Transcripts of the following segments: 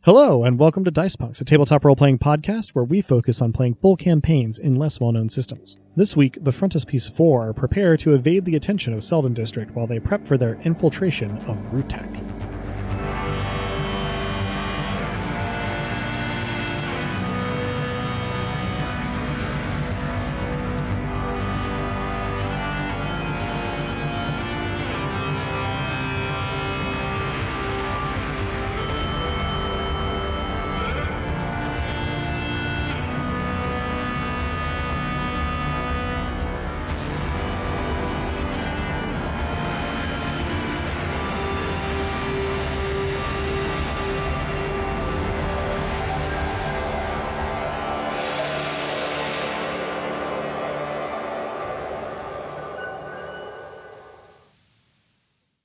Hello, and welcome to Dice Punks, a tabletop role-playing podcast where we focus on playing full campaigns in less well-known systems. This week, the Frontispiece 4 prepare to evade the attention of Selden District while they prep for their infiltration of VRuTech.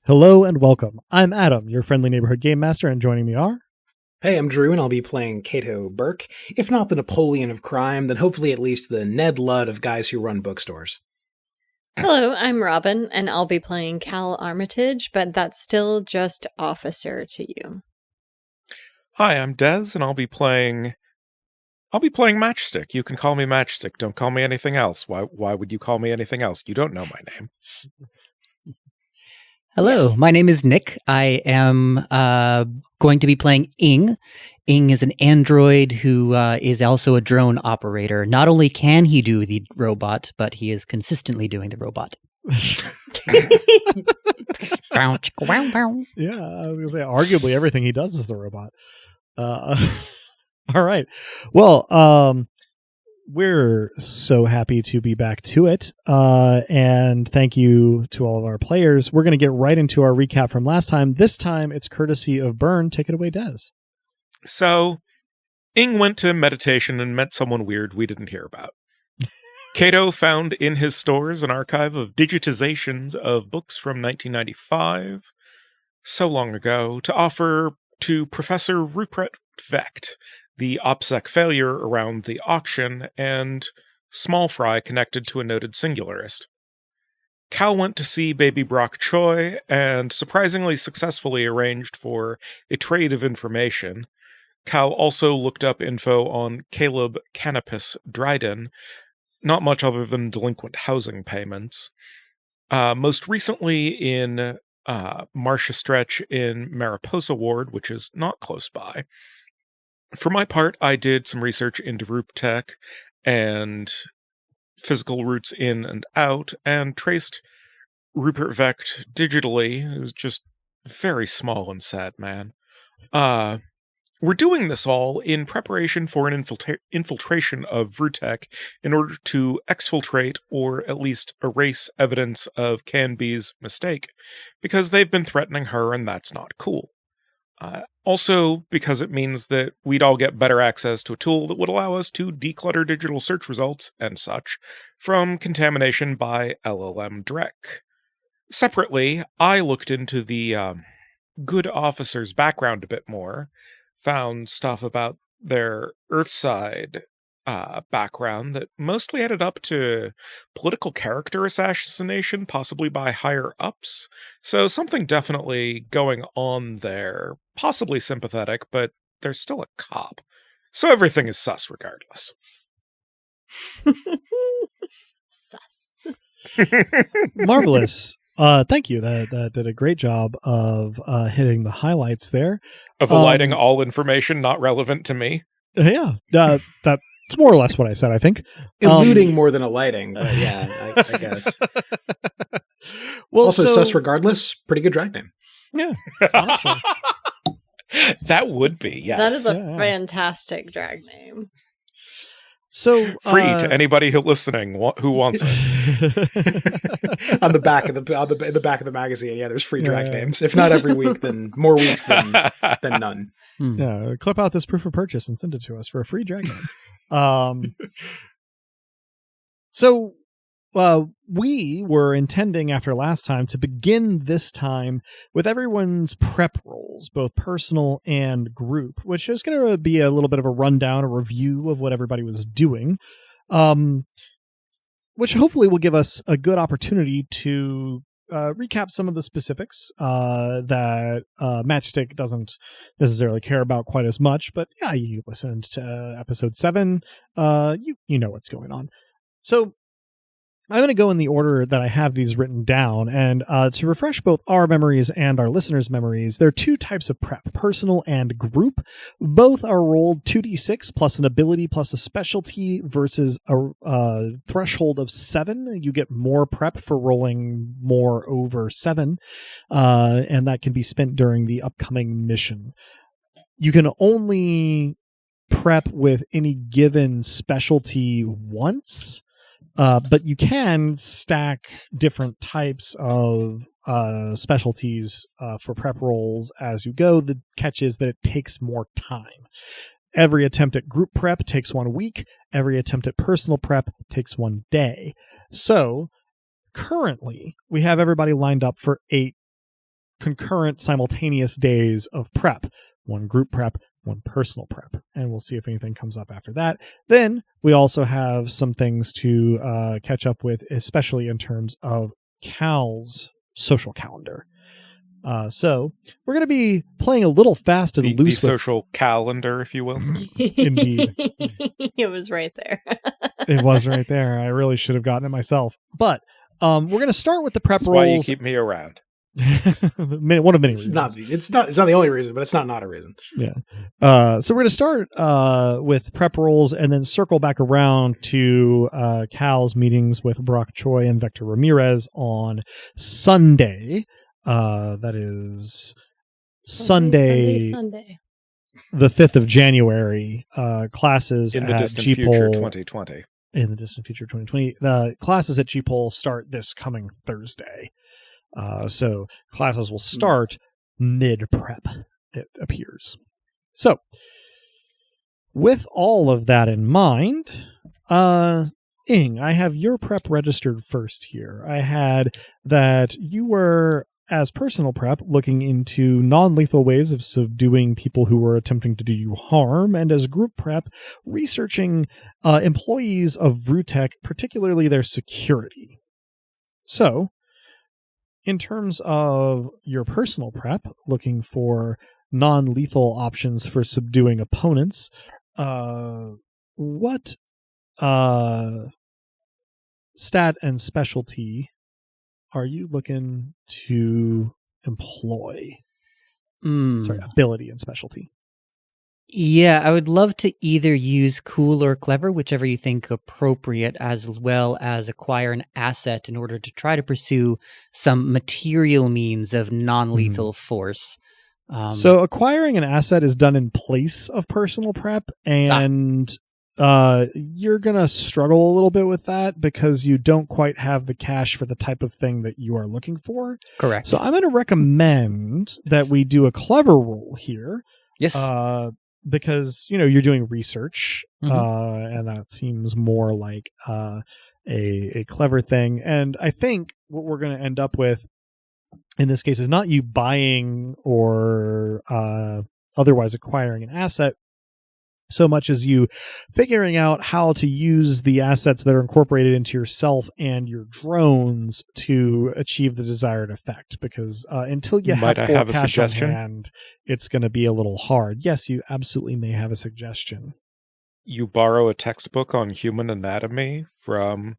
Hello and welcome. I'm Adam, your friendly neighborhood game master, and joining me are... Hey, I'm Drew, and I'll be playing Cato Burke. If not the Napoleon of crime, then hopefully at least the Ned Ludd of guys who run bookstores. Hello, I'm Robin, and I'll be playing Cal Armitage, but that's still just officer to you. Hi, I'm Dez, and I'll be playing Matchstick. You can call me Matchstick. Don't call me anything else. Why would you call me anything else? You don't know my name. Hello, my name is Nick. I am going to be playing Ing. Ing is an android who is also a drone operator. Not only can he do the robot, but he is consistently doing the robot. Yeah, I was going to say, arguably everything he does is the robot. All right. Well, we're so happy to be back to it. And thank you to all of our players. We're going to get right into our recap from last time. This time, it's courtesy of Byrne. Take it away, Dez. So, Ing went to meditation and met someone weird we didn't hear about. Cato found in his stores an archive of digitizations of books from 1995, so long ago, to offer to Professor Rupert Vecht, the OPSEC failure around the auction, and small fry connected to a noted singularist. Cal went to see baby Brock Choi, and surprisingly successfully arranged for a trade of information. Cal also looked up info on Caleb Canopus Dryden, not much other than delinquent housing payments. Most recently in Marcia Stretch in Mariposa Ward, which is not close by. For my part, I did some research into VRuTech and physical routes in and out, and traced Rupert Vecht digitally. It was just very small and sad, man. We're doing this all in preparation for an infiltration of VRuTech in order to exfiltrate or at least erase evidence of Canby's mistake, because they've been threatening her and that's not cool. Also, because it means that we'd all get better access to a tool that would allow us to declutter digital search results and such from contamination by LLM Drek. Separately, I looked into the good officer's background a bit more, found stuff about their Earthside background that mostly added up to political character assassination, possibly by higher-ups. So something definitely going on there. Possibly sympathetic, but there's still a cop. So everything is sus regardless. Sus. Marvelous. Thank you. That did a great job of hitting the highlights there. Of eliding all information not relevant to me. Yeah, that's more or less what I said, I think. Eluding more than alighting, but yeah, I guess. Well, also, sus regardless, pretty good drag name. Yeah, honestly. That would be, yes. That is a fantastic drag name. So free to anybody who listening who wants it. On the back of in the back of the magazine, yeah, there's free drag names. If not every week, then more weeks than none. Yeah, clip out this proof of purchase and send it to us for a free drag name. So we were intending after last time to begin this time with everyone's prep rolls, both personal and group, which is going to be a little bit of a rundown, a review of what everybody was doing, which hopefully will give us a good opportunity to recap some of the specifics that Matchstick doesn't necessarily care about quite as much. But yeah, you listened to episode 7. You know what's going on. So I'm going to go in the order that I have these written down. And to refresh both our memories and our listeners' memories, there are 2 types of prep, personal and group. Both are rolled 2d6 plus an ability plus a specialty versus a threshold of 7. You get more prep for rolling more over 7. And that can be spent during the upcoming mission. You can only prep with any given specialty once. But you can stack different types of specialties for prep rolls as you go. The catch is that it takes more time. Every attempt at group prep takes 1 week. Every attempt at personal prep takes 1 day. So currently, we have everybody lined up for 8 concurrent simultaneous days of prep. 1 group prep, 1 personal prep, and we'll see if anything comes up after that. Then we also have some things to catch up with, especially in terms of Cal's social calendar. So we're going to be playing a little fast and loose. The social calendar, if you will. Indeed. It was right there. It was right there. I really should have gotten it myself. But we're going to start with the prep That's rolls. why you keep me around. One of many reasons. It's not the only reason, but it's not a reason. Yeah. So we're going to start with prep rolls and then circle back around to Cal's meetings with Brock Choi and Vector Ramirez on Sunday. That is Sunday, the 5th of January. Classes in the at distant G-Pol, future 2020. In the distant future 2020. The classes at G-Pol start this coming Thursday. So classes will start mid-prep, it appears. So, with all of that in mind, Ing, I have your prep registered first here. I had that you were, as personal prep, looking into non-lethal ways of subduing people who were attempting to do you harm, and as group prep, researching employees of VRuTech, particularly their security. So, in terms of your personal prep, looking for non-lethal options for subduing opponents, what stat and specialty are you looking to employ? Sorry, ability and specialty. Yeah, I would love to either use cool or clever, whichever you think appropriate, as well as acquire an asset in order to try to pursue some material means of non-lethal force. So acquiring an asset is done in place of personal prep, and you're going to struggle a little bit with that because you don't quite have the cash for the type of thing that you are looking for. Correct. So I'm going to recommend that we do a clever roll here. Yes. Because, you're doing research, and that seems more like a clever thing. And I think what we're going to end up with in this case is not you buying or otherwise acquiring an asset so much as you figuring out how to use the assets that are incorporated into yourself and your drones to achieve the desired effect. Because until you have full cash on hand, it's going to be a little hard. Yes, you absolutely may have a suggestion. You borrow a textbook on human anatomy from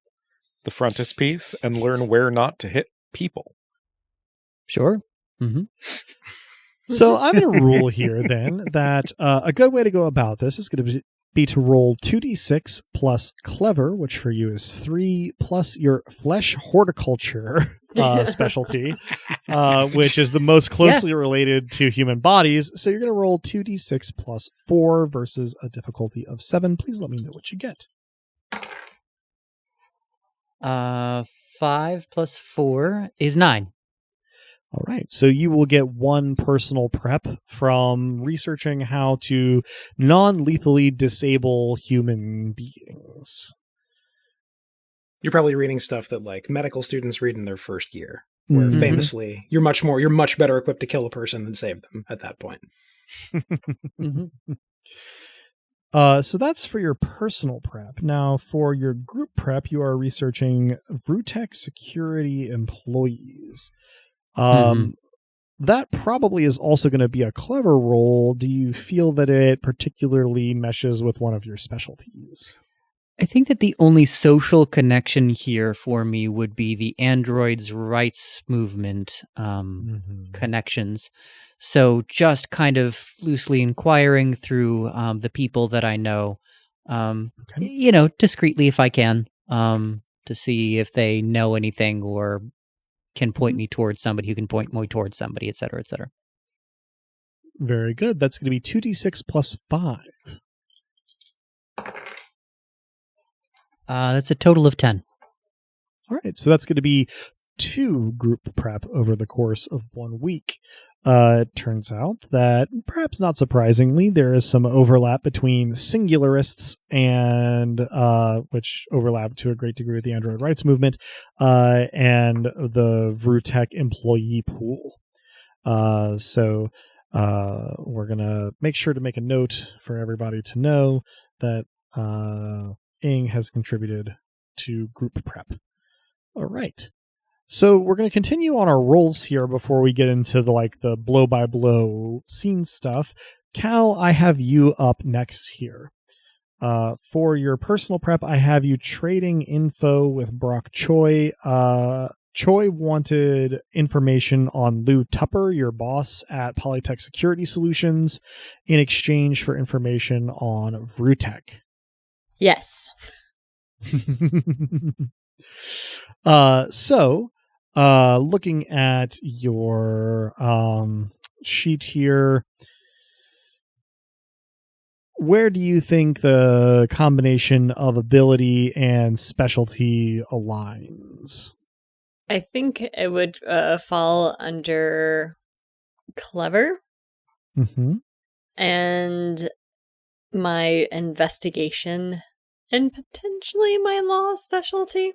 the Frontispiece and learn where not to hit people. Sure. Mm-hmm. So I'm going to rule here then that a good way to go about this is going to be to roll 2d6 plus clever, which for you is 3, plus your flesh horticulture specialty, which is the most closely related to human bodies. So you're going to roll 2d6 plus 4 versus a difficulty of 7. Please let me know what you get. 5 plus 4 is 9. All right, so you will get 1 personal prep from researching how to non-lethally disable human beings. You're probably reading stuff that like medical students read in their first year, where famously you're much better equipped to kill a person than save them at that point. So that's for your personal prep. Now, for your group prep, you are researching VRuTech security employees. That probably is also going to be a clever role. Do you feel that it particularly meshes with one of your specialties? I think that the only social connection here for me would be the androids' rights movement connections. So just kind of loosely inquiring through the people that I know, discreetly if I can, to see if they know anything or can point me towards somebody who can point me towards somebody, et cetera, et cetera. Very good. That's going to be 2d6 plus 5. That's a total of 10. All right. So that's going to be 2 group prep over the course of 1 week. It turns out that, perhaps not surprisingly, there is some overlap between singularists and which overlap to a great degree with the Android rights movement and the VRuTech employee pool. So we're going to make sure to make a note for everybody to know that Ing has contributed to group prep. All right. So we're going to continue on our rolls here before we get into the blow-by-blow scene stuff. Cal, I have you up next here. For your personal prep, I have you trading info with Brock Choi. Choi wanted information on Lou Tupper, your boss at Polytech Security Solutions, in exchange for information on VRuTech. Yes. Looking at your sheet here, where do you think the combination of ability and specialty aligns? I think it would fall under clever and my investigation and potentially my law specialty.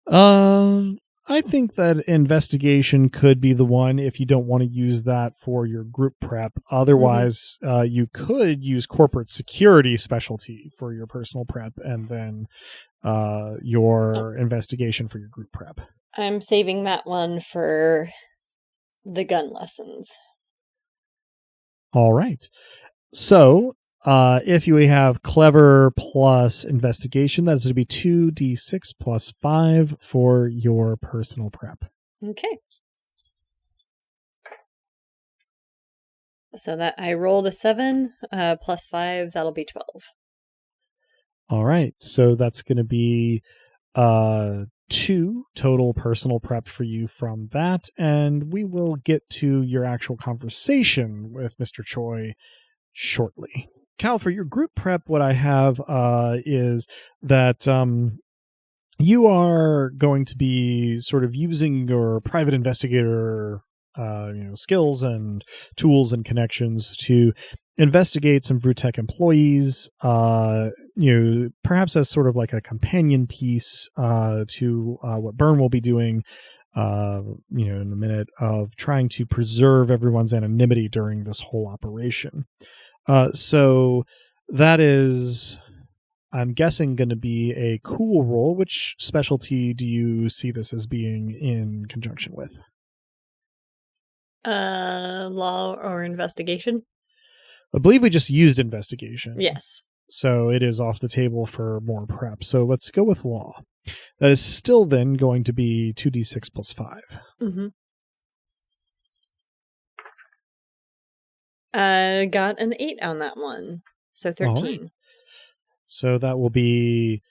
I think that investigation could be the one if you don't want to use that for your group prep. Otherwise, you could use corporate security specialty for your personal prep and then your investigation for your group prep. I'm saving that one for the gun lessons. All right. So if you have clever plus investigation, that's going to be 2d6 plus 5 for your personal prep. Okay. So that I rolled a 7 plus 5, that'll be 12. All right. So that's going to be 2 total personal prep for you from that. And we will get to your actual conversation with Mr. Choi shortly. Cal, for your group prep, what I have is that you are going to be sort of using your private investigator skills and tools and connections to investigate some VRuTech employees, perhaps as sort of like a companion piece to what Byrne will be doing in a minute, of trying to preserve everyone's anonymity during this whole operation. So that is, I'm guessing, going to be a cool role. Which specialty do you see this as being in conjunction with? Law or investigation? I believe we just used investigation. Yes. So it is off the table for more prep. So let's go with law. That is still then going to be 2d6 plus 5. Mm-hmm. Got an 8 on that one. So 13. Right. So that will be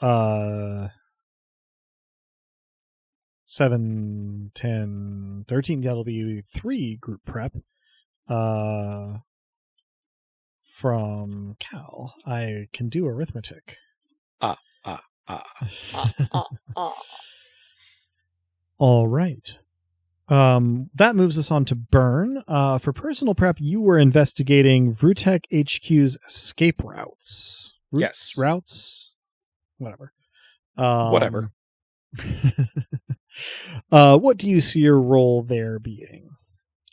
7, 10, 13. That'll be 3 group prep from Cal. I can do arithmetic. All right. That moves us on to Byrne. For personal prep, you were investigating VRuTech HQ's escape routes. Routes? Whatever. Whatever. What do you see your role there being?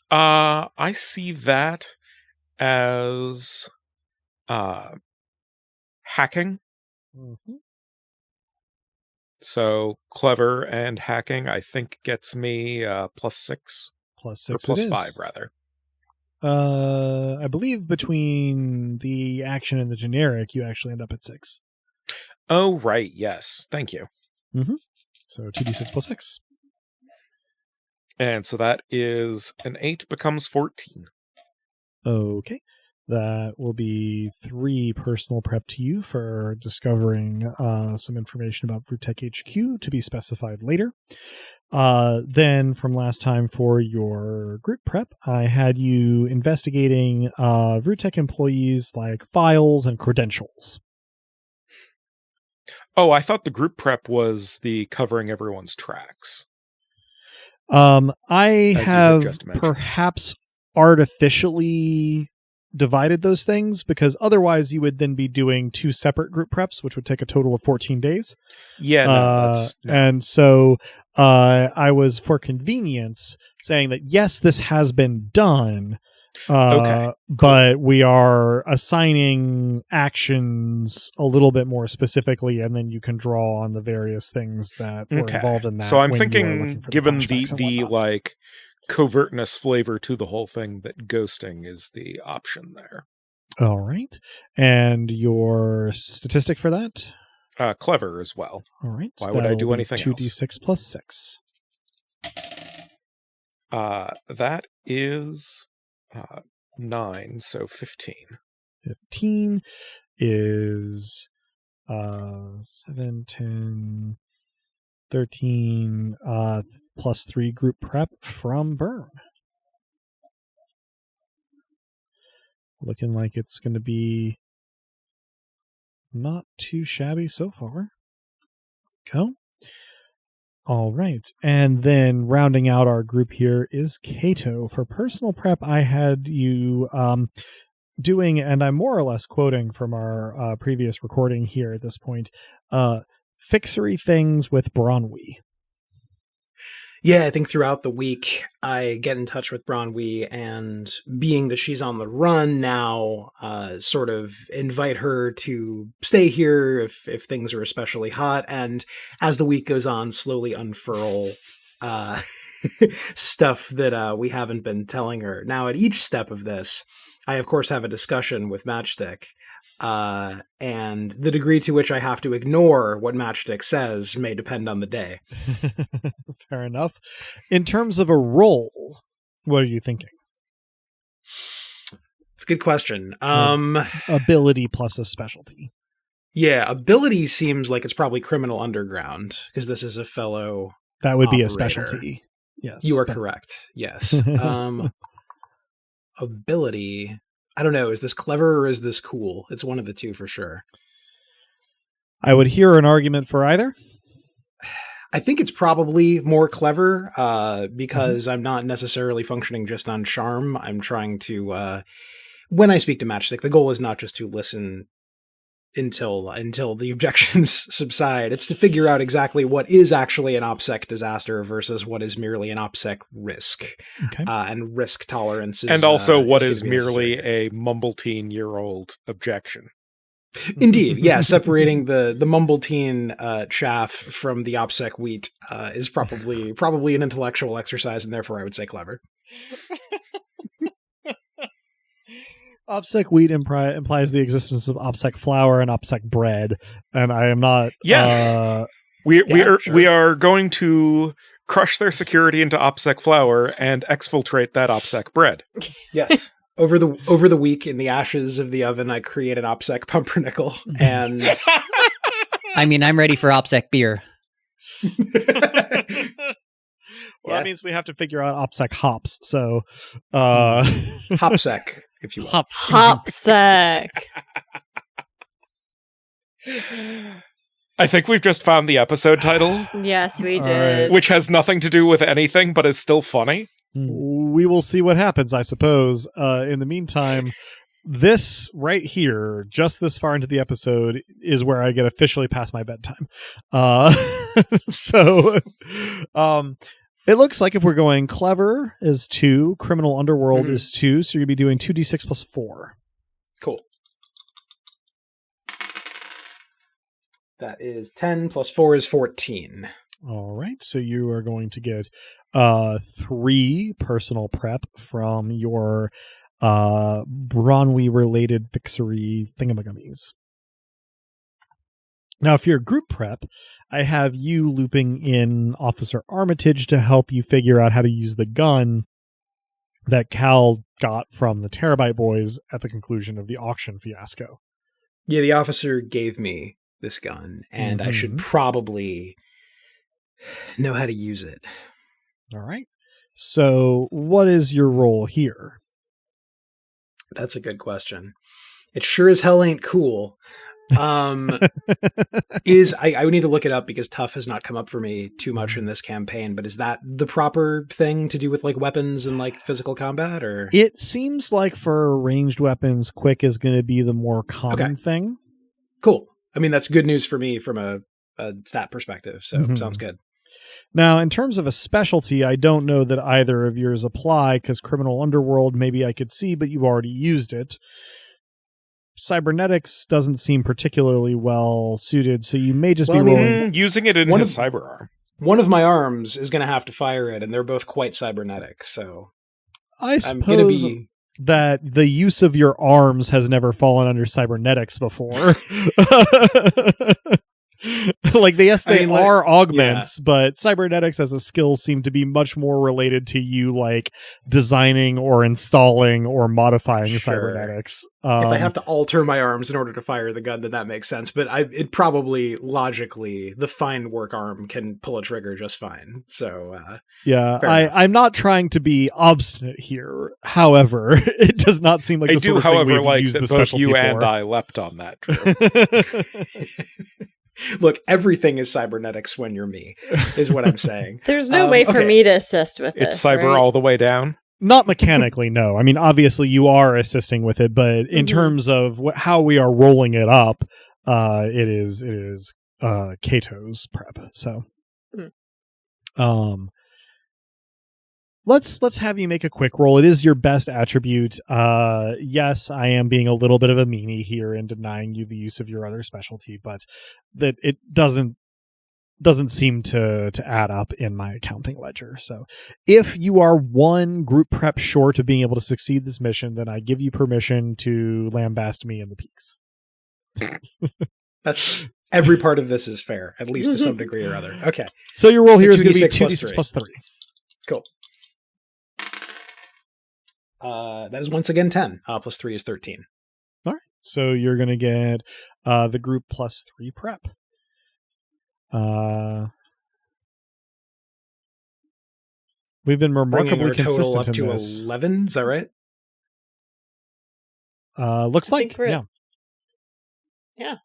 I see that as hacking. Mhm. So clever and hacking, I think, gets me +6 Plus or 6 it is. +5 rather. I believe between the action and the generic, you actually end up at 6. Oh, right. Yes. Thank you. So 2d6 plus 6. And so that is an 8 becomes 14. Okay. That will be 3 personal prep to you for discovering some information about VRuTech HQ to be specified later. Then from last time for your group prep, I had you investigating VRuTech employees like files and credentials. Oh, I thought the group prep was the covering everyone's tracks. I you had have just mentioned. perhaps artificially divided those things because otherwise you would then be doing 2 separate group preps, which would take a total of 14 days. Yeah, no. And so I was, for convenience, saying that yes, this has been done. Okay, cool. But we are assigning actions a little bit more specifically, and then you can draw on the various things that were involved in that. So I'm when you are looking thinking, for given flashbacks and the whatnot. like covertness flavor to the whole thing, that ghosting is the option there. All right. And your statistic for that? Clever as well. All right. Why would I do anything 2d6 plus 6. That is 9, so 15. 15 is 7, 10, 13 plus 3 group prep from Byrne. Looking like it's going to be not too shabby so far. Go. All right. And then rounding out our group here is Cato. For personal prep, I had you doing, and I'm more or less quoting from our previous recording here at this point, fixery things with Bronwy. Yeah, I think throughout the week I get in touch with Bronwy, and being that she's on the run now, sort of invite her to stay here if things are especially hot, and as the week goes on, slowly unfurl stuff that we haven't been telling her. Now, at each step of this, I of course have a discussion with Matchstick, and the degree to which I have to ignore what Matchstick says may depend on the day. Fair enough. In terms of a role, what are you thinking? It's a good question. Ability plus a specialty. Yeah, ability seems like it's probably criminal underground, because this is a fellow That would be a operator. specialty. Yes. You are correct. Yes. Ability, I don't know, is this clever or is this cool? It's one of the two for sure. I would hear an argument for either. I think it's probably more clever, because I'm not necessarily functioning just on charm. I'm trying to, when I speak to Matchstick, the goal is not just to listen until the objections subside. It's to figure out exactly what is actually an OPSEC disaster versus what is merely an OPSEC risk, and risk tolerances. And also what is merely a mumble-teen-year-old objection. Indeed, yeah. Separating the mumble-teen chaff from the OPSEC wheat is probably an intellectual exercise, and therefore I would say clever. OPSEC wheat implies the existence of OPSEC flour and OPSEC bread, and I am not. Yes, we are going to crush their security into OPSEC flour and exfiltrate that OPSEC bread. Yes. Over the week, in the ashes of the oven, I create an OPSEC pumpernickel, and I mean, I'm ready for OPSEC beer. Well, that means we have to figure out OPSEC hops. So, Hopsec, if you will. Hopsec. I think we've just found the episode title, Yes, we did. which has nothing to do with anything, but is still funny. we will see what happens, I suppose. In the meantime, this right here, just this far into the episode, is where I get officially past my bedtime. So, It looks like if we're going clever is 2, criminal underworld Mhm. is 2, so you're going to be doing 2d6 plus 4. Cool. That is 10 plus 4 is 14. All right, so you are going to get 3 personal prep from your Bronwy-related fixery thingamagummies. Now, if you're group prep, I have you looping in Officer Armitage to help you figure out how to use the gun that Cal got from the Terabyte Boys at the conclusion of the auction fiasco. Yeah, the officer gave me this gun, and I should probably know how to use it. All right. So what is your role here? That's a good question. It sure as hell ain't cool. I would need to look it up because tough has not come up for me too much in this campaign, but is that the proper thing to do with like weapons and like physical combat, or? It seems like for ranged weapons, quick is going to be the more common thing. Cool. I mean, that's good news for me from a stat perspective, so sounds good. Now, in terms of a specialty, I don't know that either of yours apply because criminal underworld maybe I could see, but you've already used it. Cybernetics doesn't seem particularly well suited, so you may just be rolling. Using it in his cyber arm. One of my arms is going to have to fire it, and they're both quite cybernetic, so I suppose that the use of your arms has never fallen under cybernetics before. Like, they are augments, but cybernetics as a skill seem to be much more related to you, like, designing or installing or modifying cybernetics. If I have to alter my arms in order to fire the gun, then that makes sense. But it probably, logically, the fine work arm can pull a trigger just fine. So, I'm not trying to be obstinate here. However, it does not seem like I the do, sort of however, thing we've like used that the both specialty you for. and I leapt on that. Look, everything is cybernetics when you're me, is what I'm saying. There's no way for me to assist with this. It's cyber right? all the way down. Not mechanically, no. I mean, obviously you are assisting with it, but in terms of how we are rolling it up, it is Cato's prep. So, let's have you make a quick roll. It is your best attribute. Yes, I am being a little bit of a meanie here in denying you the use of your other specialty, but that it doesn't seem to add up in my accounting ledger. So if you are one group prep short of being able to succeed this mission, then I give you permission to lambast me in the peaks. That's every part of this is fair, at least to some degree or other. Okay. So your roll here is going to be 2d6 plus 3. Cool. That is once again 10. Plus 3 is 13. All right. So you're going to get the group plus 3 prep. We've been remarkably consistent up to in this. 11. Is that right? Looks like, yeah. Yeah.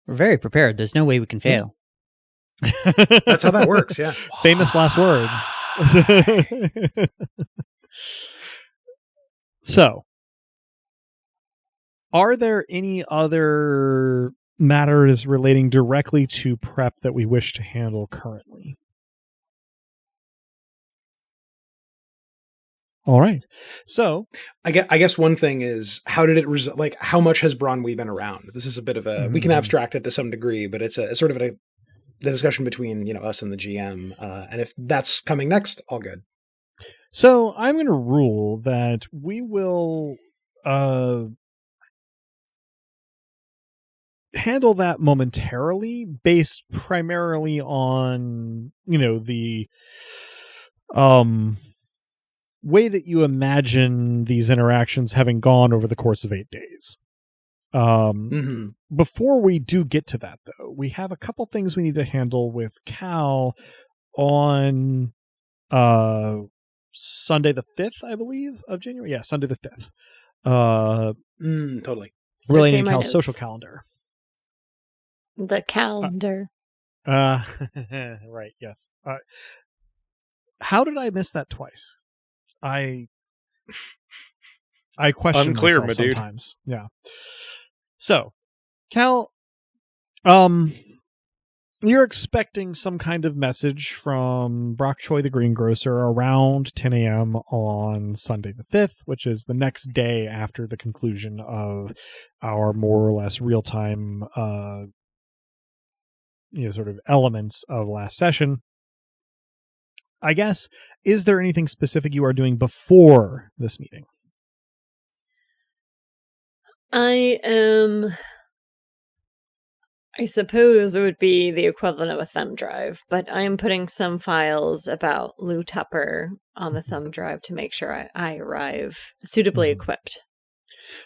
We're very prepared. There's no way we can fail. That's how that works, yeah. Famous last words. So, are there any other matters relating directly to prep that we wish to handle currently? All right. So, I guess one thing is, how did it like how much has Bronwy been around? This is a bit of a we can abstract it to some degree, but it's a sort of a discussion between us and the GM, and if that's coming next, all good. So I'm going to rule that we will handle that momentarily, based primarily on the way that you imagine these interactions having gone over the course of 8 days. Before we do get to that, though, we have a couple things we need to handle with Cal on Sunday the 5th, I believe, of January. Yeah, Sunday the 5th. Totally. Relating to Cal's social calendar. The calendar. Right, yes. How did I miss that twice? I question Unclear, myself my dude. sometimes. Yeah. So, Cal, you're expecting some kind of message from Brock Choi, the greengrocer, around 10 a.m. on Sunday the 5th, which is the next day after the conclusion of our more or less real-time, sort of elements of last session. I guess, is there anything specific you are doing before this meeting? I suppose it would be the equivalent of a thumb drive, but I am putting some files about Lou Tupper on the thumb drive to make sure I arrive suitably equipped.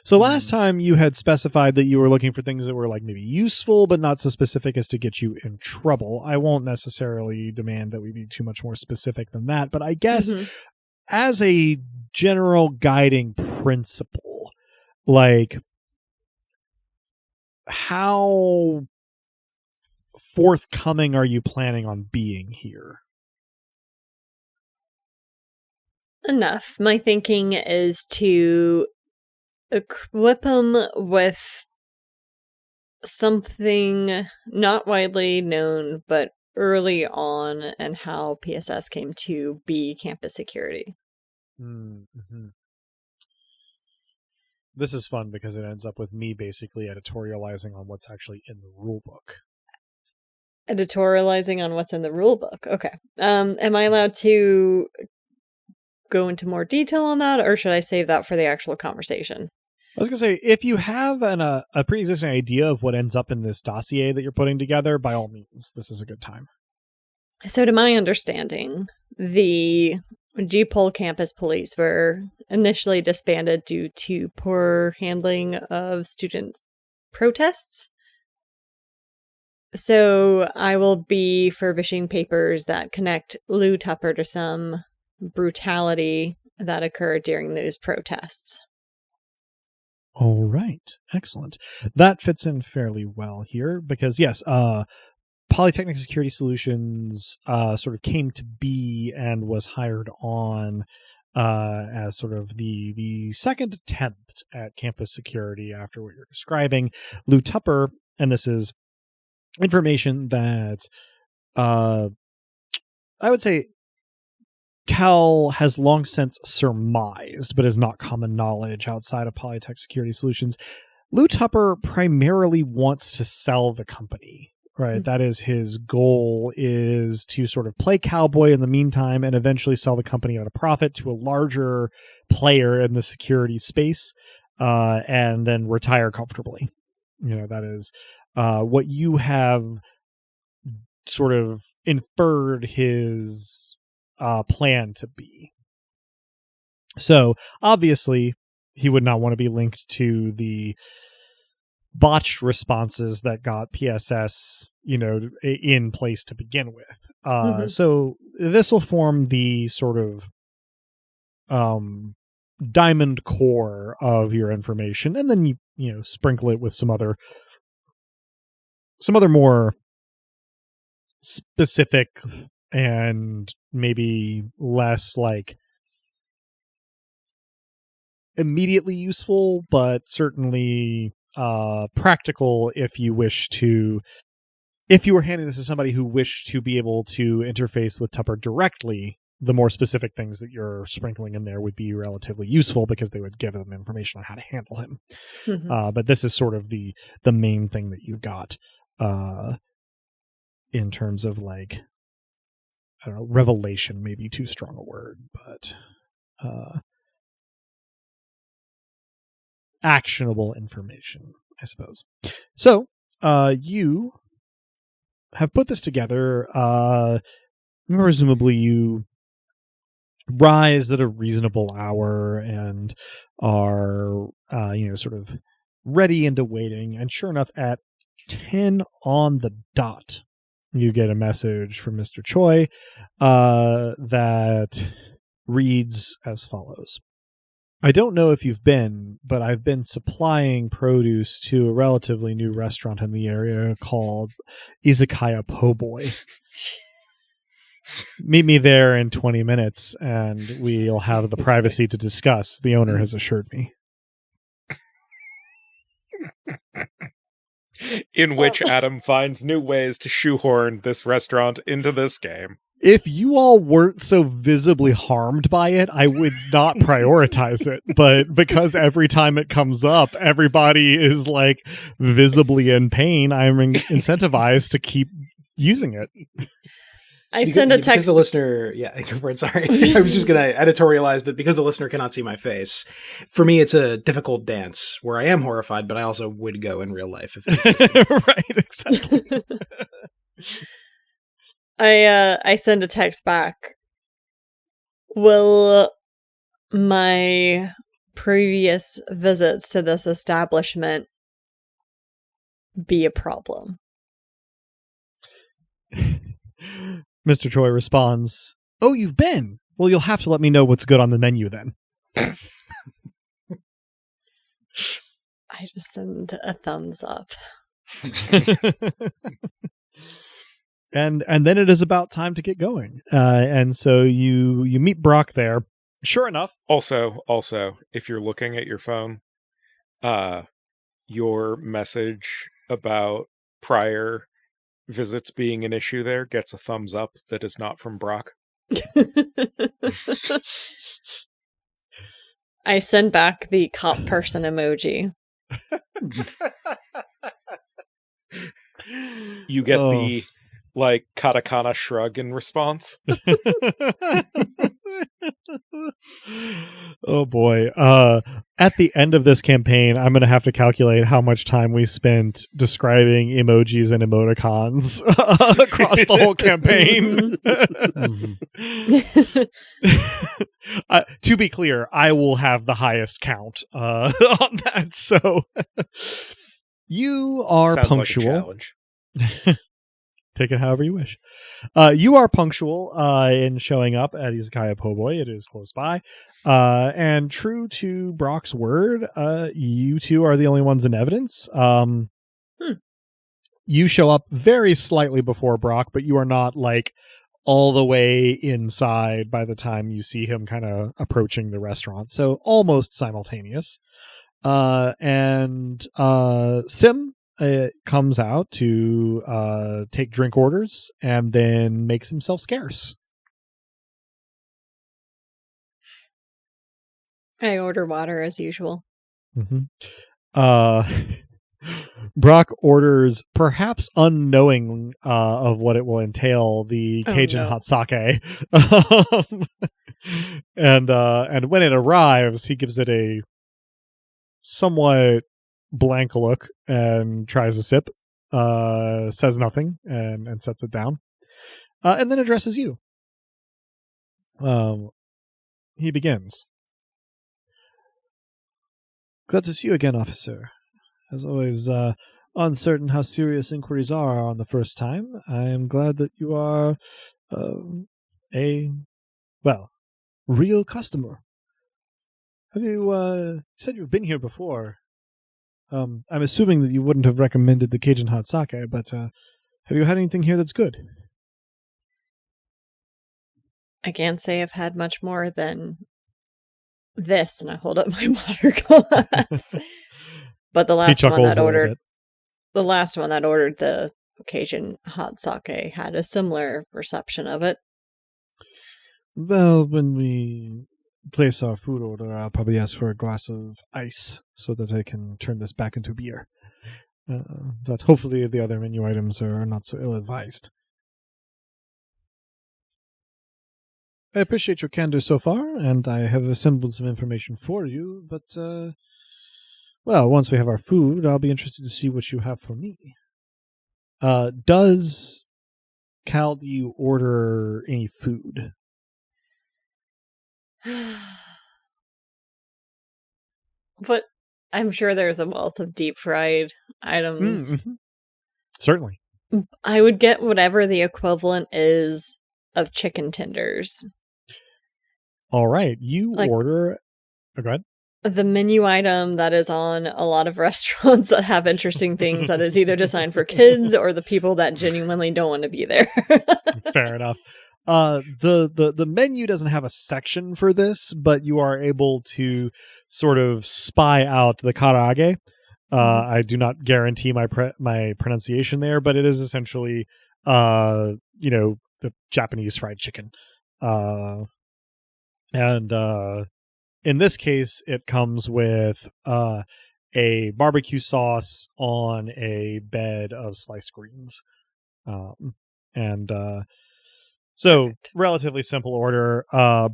So last time you had specified that you were looking for things that were like maybe useful, but not so specific as to get you in trouble. I won't necessarily demand that we be too much more specific than that, but I guess as a general guiding principle, like how forthcoming are you planning on being here? Enough. My thinking is to equip him with something not widely known, but early on, and how PSS came to be campus security. Mm-hmm. This is fun because it ends up with me basically editorializing on what's actually in the rule book. Editorializing on what's in the rule book. Okay. Am I allowed to go into more detail on that, or should I save that for the actual conversation? I was going to say, if you have a pre-existing idea of what ends up in this dossier that you're putting together, by all means, this is a good time. So to my understanding, the G-Pol campus police were initially disbanded due to poor handling of student protests. So I will be furbishing papers that connect Lou Tupper to some brutality that occurred during those protests. All right. Excellent. That fits in fairly well here because, yes, Polytechnic Security Solutions sort of came to be and was hired on as sort of the second attempt at campus security after what you're describing. Lou Tupper, and this is information that I would say Cal has long since surmised, but is not common knowledge outside of Polytech Security Solutions. Lou Tupper primarily wants to sell the company, right? Mm-hmm. That is his goal, is to sort of play cowboy in the meantime and eventually sell the company at a profit to a larger player in the security space, and then retire comfortably. That is what you have sort of inferred his plan to be. So obviously he would not want to be linked to the botched responses that got PSS, in place to begin with. So this will form the sort of diamond core of your information, and then you sprinkle it with some other more specific and maybe less like immediately useful, but certainly practical if you were handing this to somebody who wished to be able to interface with Tupper directly. The more specific things that you're sprinkling in there would be relatively useful because they would give them information on how to handle him. But this is sort of the main thing that you've got in terms of like, I don't know, revelation may be too strong a word, but actionable information, I suppose. So you have put this together. Presumably you rise at a reasonable hour and are sort of ready and awaiting, and sure enough, at 10 on the dot you get a message from Mr. Choi that reads as follows. I don't know if you've been, but I've been supplying produce to a relatively new restaurant in the area called Izakaya Po' Boy. Meet me there in 20 minutes and we'll have the privacy to discuss, the owner has assured me. in which Adam finds new ways to shoehorn this restaurant into this game. If you all weren't so visibly harmed by it, I would not prioritize it. But because every time it comes up, everybody is like visibly in pain, I'm incentivized to keep using it. I send a Because text. the listener, go for it. Sorry, I was just going to editorialize that because the listener cannot see my face. For me, it's a difficult dance where I am horrified, but I also would go in real life. Right, exactly. I send a text back. Will my previous visits to this establishment be a problem? Mr. Troy responds, "Oh, you've been? Well, you'll have to let me know what's good on the menu then." I just send a thumbs up. And then it is about time to get going. And so you meet Brock there. Sure enough. Also, if you're looking at your phone, your message about prior visits being an issue there gets a thumbs up that is not from Brock. I send back the cop person emoji. You get the katakana shrug in response. Oh boy. At the end of this campaign, I'm going to have to calculate how much time we spent describing emojis and emoticons across the whole campaign. To be clear, I will have the highest count on that. So you are Sounds punctual. Like a challenge. Take it however you wish. You are punctual in showing up at Izakaya Po'boy. It is close by. And true to Brock's word, you two are the only ones in evidence. You show up very slightly before Brock, but you are not like all the way inside by the time you see him kind of approaching the restaurant. So almost simultaneous. And Sim comes out to take drink orders and then makes himself scarce. I order water as usual. Mm-hmm. Brock orders, perhaps unknowing of what it will entail, the Cajun hot sake. And when it arrives, he gives it a somewhat blank look and tries a sip, says nothing, and sets it down, and then addresses you. He begins. "Glad to see you again, officer. As always, uncertain how serious inquiries are on the first time. I am glad that you are real customer. Have you said you've been here before? I'm assuming that you wouldn't have recommended the Cajun hot sake, but have you had anything here that's good?" I can't say I've had much more than this, and I hold up my water glass. But the last one that ordered the Cajun hot sake had a similar reception of it. "Well, when we place our food order, I'll probably ask for a glass of ice so that I can turn this back into beer. But hopefully the other menu items are not so ill-advised. I appreciate your candor so far, and I have assembled some information for you, but, once we have our food, I'll be interested to see what you have for me. Does Caldy order any food?" But I'm sure there's a wealth of deep fried items. Mm-hmm. Certainly. I would get whatever the equivalent is of chicken tenders. All right. You order... Oh, go ahead. The menu item that is on a lot of restaurants that have interesting things that is either designed for kids or the people that genuinely don't want to be there. Fair enough. The menu doesn't have a section for this, but you are able to sort of spy out the karaage. I do not guarantee my pronunciation there, but it is essentially, the Japanese fried chicken. And in this case, it comes with a barbecue sauce on a bed of sliced greens. So Perfect. relatively simple order.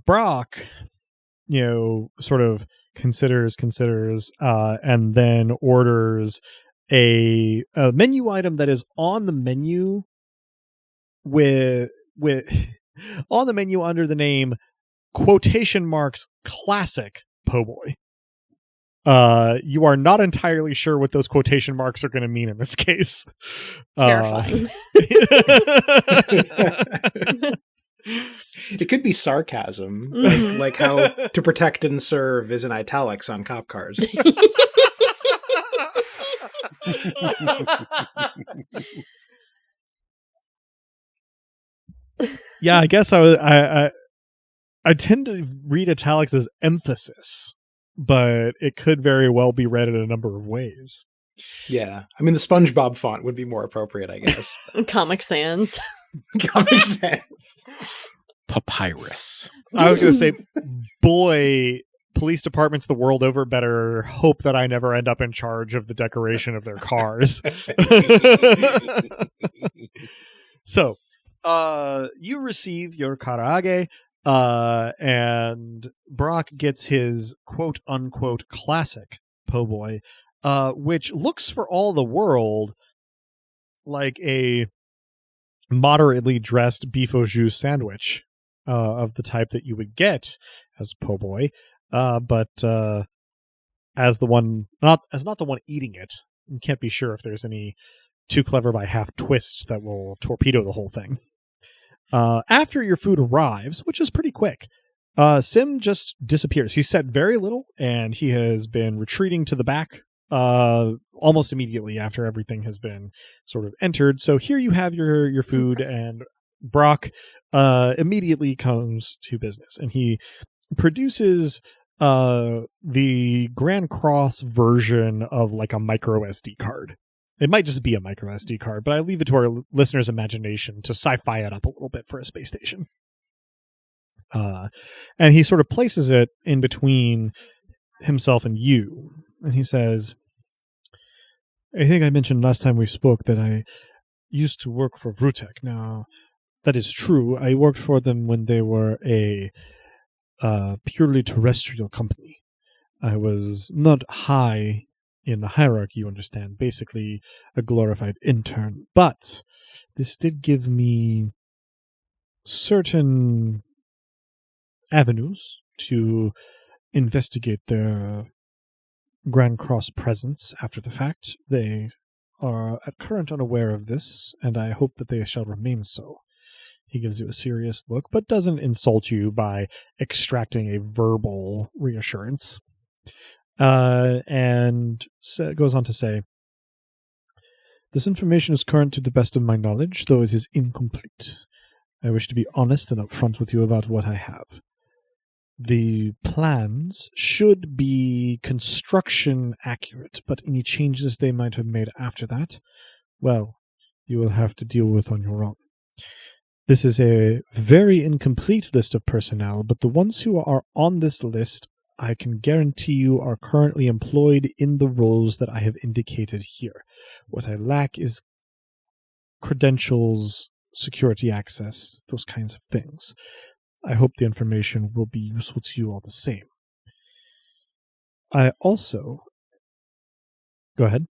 Brock, sort of considers, and then orders a menu item that is on the menu with on the menu under the name quotation marks classic po' boy. You are not entirely sure what those quotation marks are going to mean in this case. Terrifying. It could be sarcasm, Mhm. like how to protect and serve is in italics on cop cars. Yeah, I guess I tend to read italics as emphasis, but it could very well be read in a number of ways. Yeah, I mean the SpongeBob font would be more appropriate, I guess. Comic Sans. Common sense. Papyrus. I was going to say, boy, police departments the world over better hope that I never end up in charge of the decoration of their cars. So, you receive your karaage, and Brock gets his quote unquote classic po' boy, which looks for all the world like a moderately dressed beef au jus sandwich, of the type that you would get as po' boy, but as not the one eating it. You can't be sure if there's any too clever by half twist that will torpedo the whole thing. After your food arrives, which is pretty quick, Sim just disappears. He said very little, and he has been retreating to the back almost immediately after everything has been sort of entered. So here you have your food, and Brock immediately comes to business, and he produces the Grand Cross version of like a micro SD card. It might just be a micro SD card, but I leave it to our listeners' imagination to sci-fi it up a little bit for a space station. And he sort of places it in between himself and you, and he says, I think I mentioned last time we spoke that I used to work for VRuTech. Now, that is true. I worked for them when they were a purely terrestrial company. I was not high in the hierarchy, you understand, basically a glorified intern. But this did give me certain avenues to investigate their Grand Cross presence after the fact. They are at current unaware of this, and I hope that they shall remain so. He gives you a serious look, but doesn't insult you by extracting a verbal reassurance. And goes on to say, this information is current to the best of my knowledge, though it is incomplete. I wish to be honest and upfront with you about what I have. The plans should be construction accurate, but any changes they might have made after that, well, you will have to deal with on your own. This is a very incomplete list of personnel, but the ones who are on this list, I can guarantee you, are currently employed in the roles that I have indicated here. What I lack is credentials, security access, those kinds of things. I hope the information will be useful to you all the same. I also... Go ahead.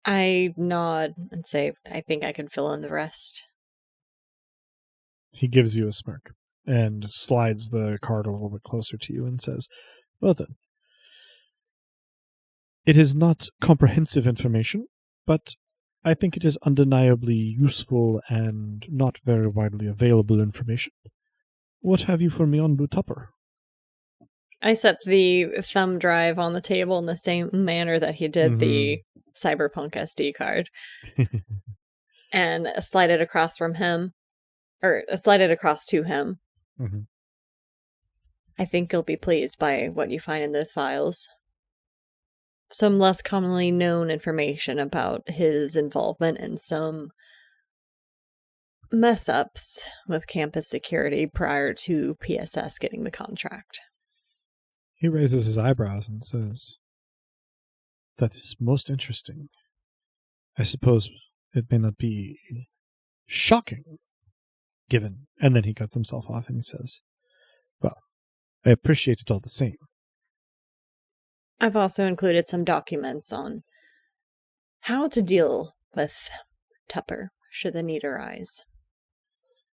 I nod and say, I think I can fill in the rest. He gives you a smirk and slides the card a little bit closer to you and says, well then, it is not comprehensive information, but I think it is undeniably useful and not very widely available information. What have you for me on Blue Tupper? I set the thumb drive on the table in the same manner that he did the Cyberpunk SD card. And slide it across from him. Or slide it across to him. Mm-hmm. I think you'll be pleased by what you find in those files. some less commonly known information about his involvement in some mess ups with campus security prior to PSS getting the contract. He raises his eyebrows and says, "That is most interesting. I suppose it may not be shocking, given." And then he cuts himself off and he says, "Well, I appreciate it all the same." I've also included some documents on how to deal with Tupper should the need arise.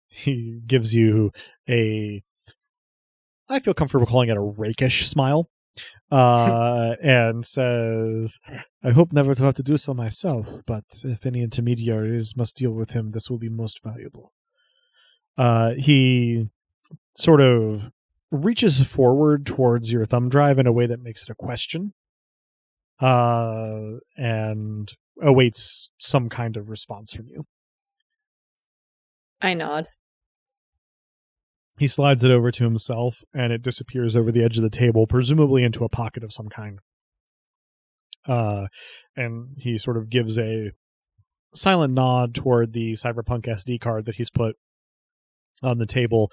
He gives you a, I feel comfortable calling it a rakish smile, and says, "I hope never to have to do so myself, but if any intermediaries must deal with him, this will be most valuable." He sort of reaches forward towards your thumb drive in a way that makes it a question, and awaits some kind of response from you. I nod. He slides it over to himself, and it disappears over the edge of the table, presumably into a pocket of some kind. And he sort of gives a silent nod toward the Cyberpunk SD card that he's put on the table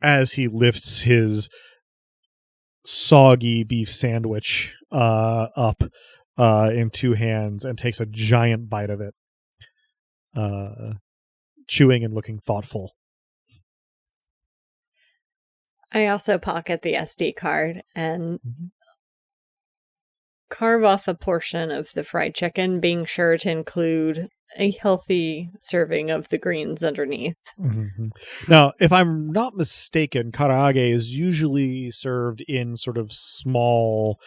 as he lifts his soggy beef sandwich up in two hands and takes a giant bite of it, chewing and looking thoughtful. I also pocket the SD card and carve off a portion of the fried chicken, being sure to include a healthy serving of the greens underneath. Mm-hmm. Now, if I'm not mistaken, karaage is usually served in sort of small,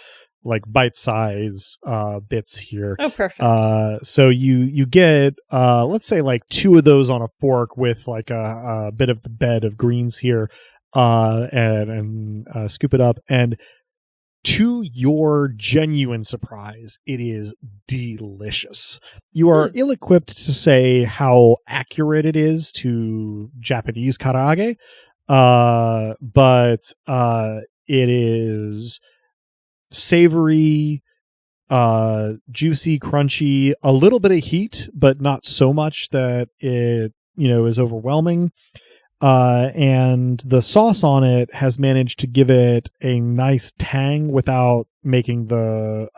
like bite-size bits here. Oh, perfect. So you get, let's say, like 2 of those on a fork with like a bit of the bed of greens here, and scoop it up. And to your genuine surprise, it is delicious. You are ill-equipped to say how accurate it is to Japanese karaage, but it is savory, juicy, crunchy, a little bit of heat, but not so much that it, is overwhelming. And the sauce on it has managed to give it a nice tang without making the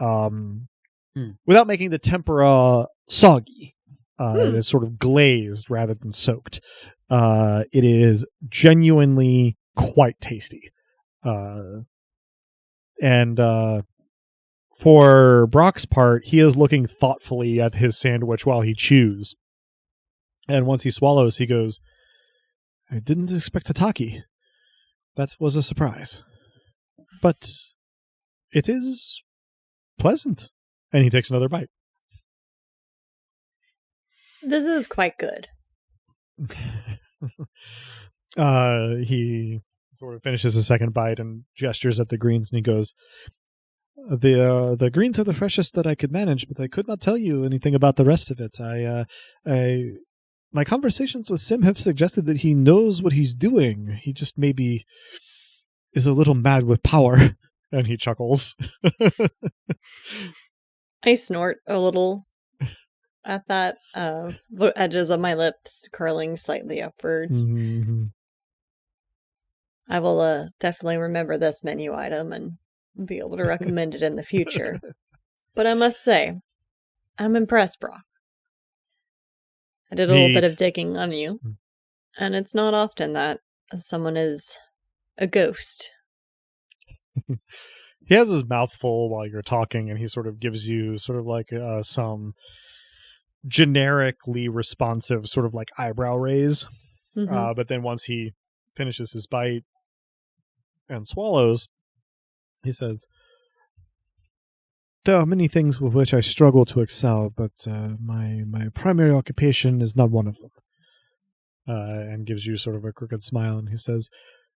tempura soggy. It is sort of glazed rather than soaked. It is genuinely quite tasty. And for Brock's part, he is looking thoughtfully at his sandwich while he chews. And once he swallows, he goes, "I didn't expect tataki. That was a surprise. But it is pleasant." And he takes another bite. This is quite good. He sort of finishes a second bite and gestures at the greens, and he goes, The greens are the freshest that I could manage, but I could not tell you anything about the rest of it. My conversations with Sim have suggested that he knows what he's doing. He just maybe is a little mad with power." And he chuckles. I snort a little at that, the edges of my lips curling slightly upwards. Mm-hmm. I will definitely remember this menu item and be able to recommend it in the future. But I must say, I'm impressed, Brock. I did a little bit of digging on you, and it's not often that someone is a ghost. He has his mouth full while you're talking, and he sort of gives you sort of like some generically responsive sort of like eyebrow raise. Mm-hmm. But then once he finishes his bite and swallows, he says, "There are many things with which I struggle to excel, but my primary occupation is not one of them." And gives you sort of a crooked smile, and he says,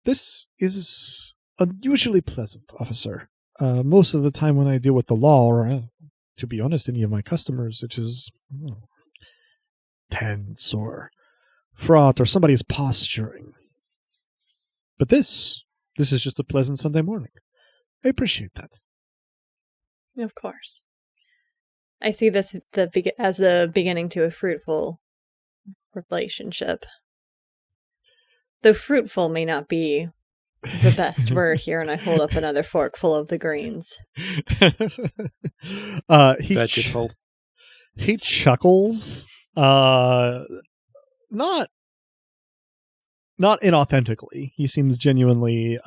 "This is unusually pleasant, officer. Most of the time when I deal with the law, or to be honest, any of my customers, it is tense or fraught, or somebody's posturing. But this is just a pleasant Sunday morning. I appreciate that." Of course. I see this as the beginning to a fruitful relationship. Though fruitful may not be the best word here, and I hold up another fork full of the greens. Vegetal. He chuckles, not inauthentically. He seems genuinely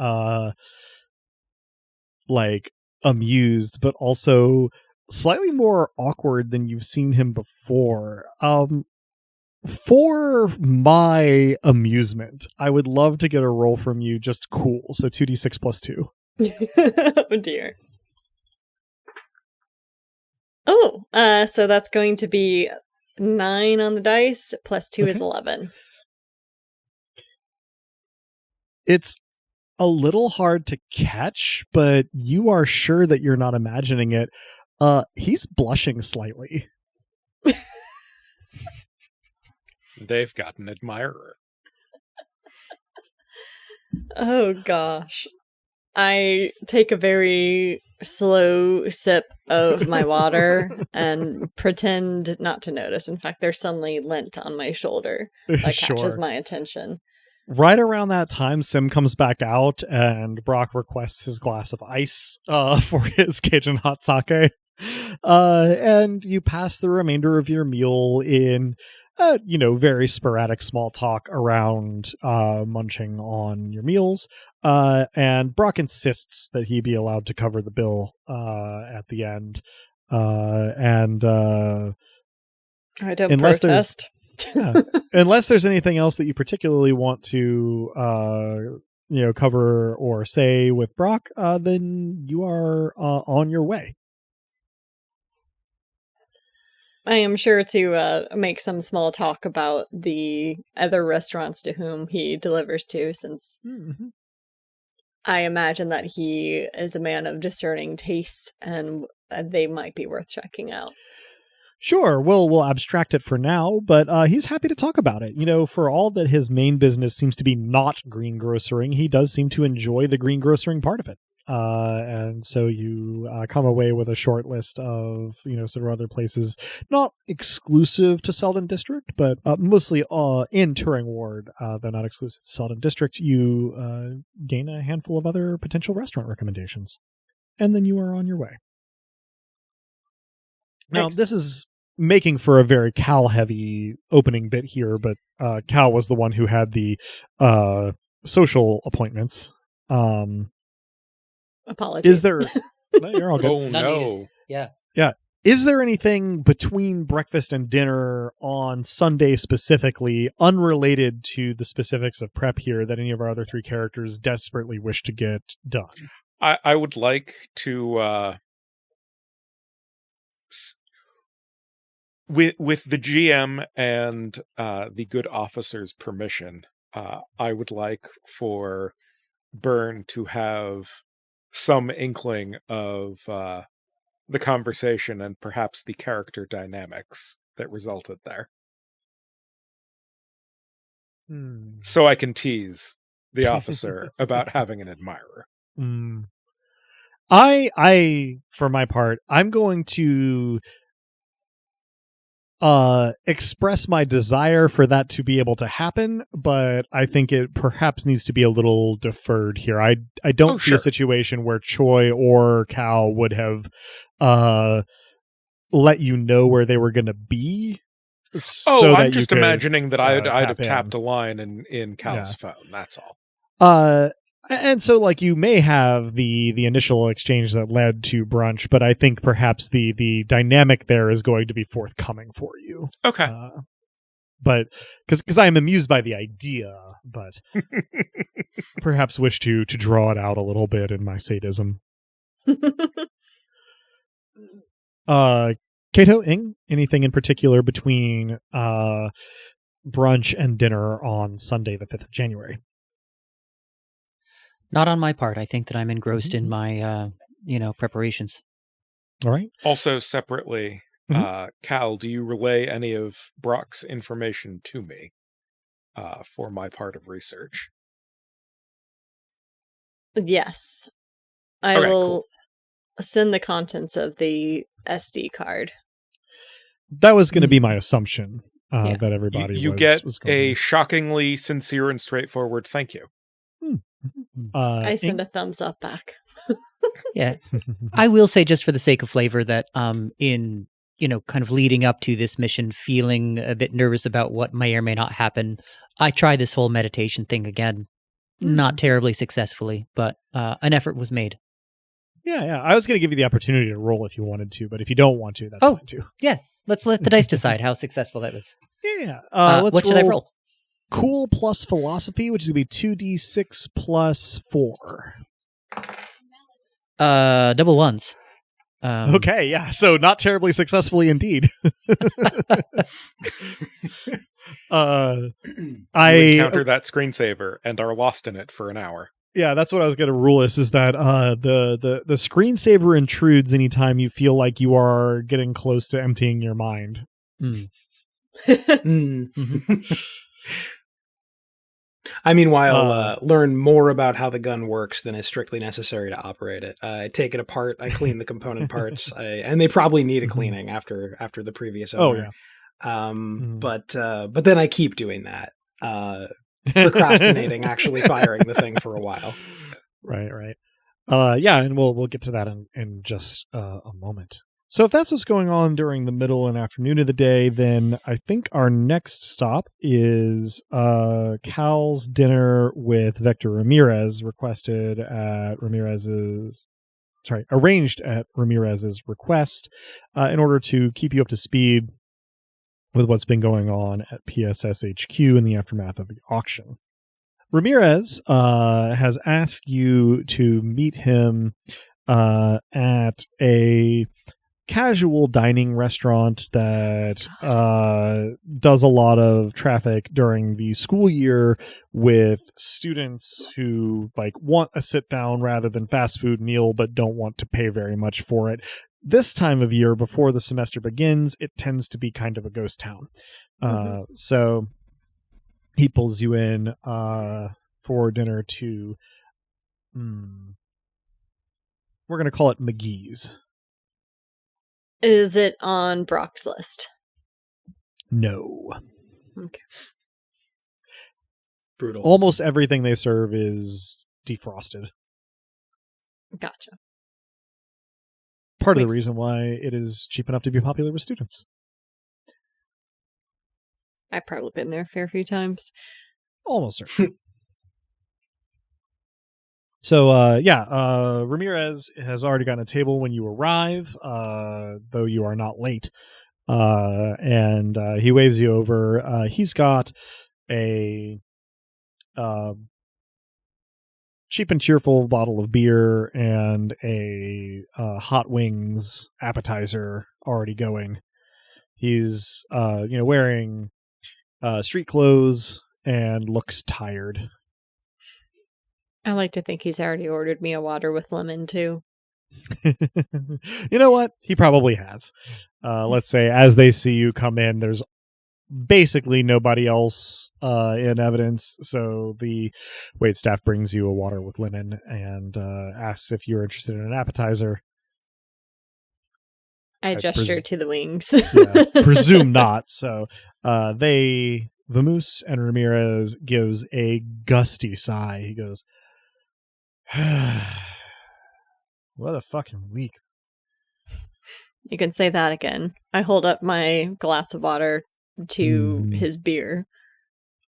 like amused, but also slightly more awkward than you've seen him before. For my amusement, I would love to get a roll from you, just cool. So 2d6 plus 2. Oh dear. Oh, so that's going to be 9 on the dice, plus 2 is 11. It's a little hard to catch, but you are sure that you're not imagining it. He's blushing slightly. They've got an admirer. Oh gosh. I take a very slow sip of my water and pretend not to notice. In fact, there's suddenly lint on my shoulder that catches my attention. Right around that time, Sim comes back out and Brock requests his glass of ice for his Cajun hot sake. And you pass the remainder of your meal in very sporadic small talk around munching on your meals. And Brock insists that he be allowed to cover the bill at the end. I don't protest. Unless there's anything else that you particularly want to cover or say with Brock, then you are on your way. I am sure to make some small talk about the other restaurants to whom he delivers to, since I imagine that he is a man of discerning tastes and they might be worth checking out. Sure, we'll abstract it for now, but he's happy to talk about it. For all that his main business seems to be not greengrocering, he does seem to enjoy the greengrocering part of it. And so you come away with a short list of, sort of other places, not exclusive to Selden District, but mostly in Turing Ward, though not exclusive to Selden District. You gain a handful of other potential restaurant recommendations, and then you are on your way. Now, this is making for a very Cal-heavy opening bit here, but Cal was the one who had the social appointments. Apologies. Is there... No, you're all good. Oh, no. Yeah. Is there anything between breakfast and dinner on Sunday specifically, unrelated to the specifics of prep here, that any of our other three characters desperately wish to get done? I would like to... With the GM and the good officer's permission, I would like for Byrne to have some inkling of the conversation and perhaps the character dynamics that resulted there. So I can tease the officer about having an admirer. I, for my part, I'm going to express my desire for that to be able to happen, but I think it perhaps needs to be a little deferred here. I don't see a situation where Choi or Cal would have let you know where they were going to be. I'm just imagining that I'd have tapped a line in Cal's phone. That's all. And so, you may have the initial exchange that led to brunch, but I think perhaps the dynamic there is going to be forthcoming for you. Okay. But because I am amused by the idea, but perhaps wish to draw it out a little bit in my sadism. Cato, Ing, anything in particular between brunch and dinner on Sunday, the 5th of January? Not on my part. I think that I'm engrossed in my, preparations. All right. Also, separately, Cal, do you relay any of Brock's information to me for my part of research? Yes. I will send the contents of the SD card. That was going to be my assumption. Yeah. That everybody You was get going a to. shockingly sincere and straightforward thank you. I send a thumbs up back. Yeah. I will say, just for the sake of flavor, that in kind of leading up to this mission, feeling a bit nervous about what may or may not happen, I tried this whole meditation thing again, not terribly successfully, but an effort was made. Yeah. I was going to give you the opportunity to roll if you wanted to, but if you don't want to, that's fine too. Yeah, let's let the dice decide how successful that was. Yeah. What should I roll? Cool plus philosophy, which is going to be 2d6 plus 4. Double ones. Okay, yeah. So not terribly successfully indeed. You encounter that screensaver and are lost in it for an hour. Yeah, that's what I was going to rule is that the screensaver intrudes anytime you feel like you are getting close to emptying your mind. I meanwhile learn more about how the gun works than is strictly necessary to operate it. I take it apart, I clean the component parts, and they probably need a cleaning after the previous owner. But then I keep doing that, procrastinating actually firing the thing for a while. Right. Yeah, and we'll get to that in just a moment. So if that's what's going on during the middle and afternoon of the day, then I think our next stop is Cal's dinner with Vector Ramirez, arranged at Ramirez's request, in order to keep you up to speed with what's been going on at PSS HQ in the aftermath of the auction. Ramirez has asked you to meet him at a casual dining restaurant that does a lot of traffic during the school year with students who want a sit down rather than fast food meal but don't want to pay very much for it. This time of year before the semester begins, it tends to be kind of a ghost town. So he pulls you in for dinner to we're going to call it McGee's. Is it on Brock's list? No. Okay. Brutal. Almost everything they serve is defrosted. Gotcha. Part of the reason why it is cheap enough to be popular with students. I've probably been there a fair few times. Almost certainly. So, Ramirez has already gotten a table when you arrive, though you are not late. And he waves you over. He's got a cheap and cheerful bottle of beer and a hot wings appetizer already going. He's wearing street clothes and looks tired. I like to think he's already ordered me a water with lemon too. You know what? He probably has. Let's say as they see you come in, there's basically nobody else in evidence. So the waitstaff brings you a water with lemon and asks if you're interested in an appetizer. I gesture to the wings. Presume not. So Vamoose and Ramirez gives a gusty sigh. He goes, what a fucking week. You can say that again. I hold up my glass of water to his beer.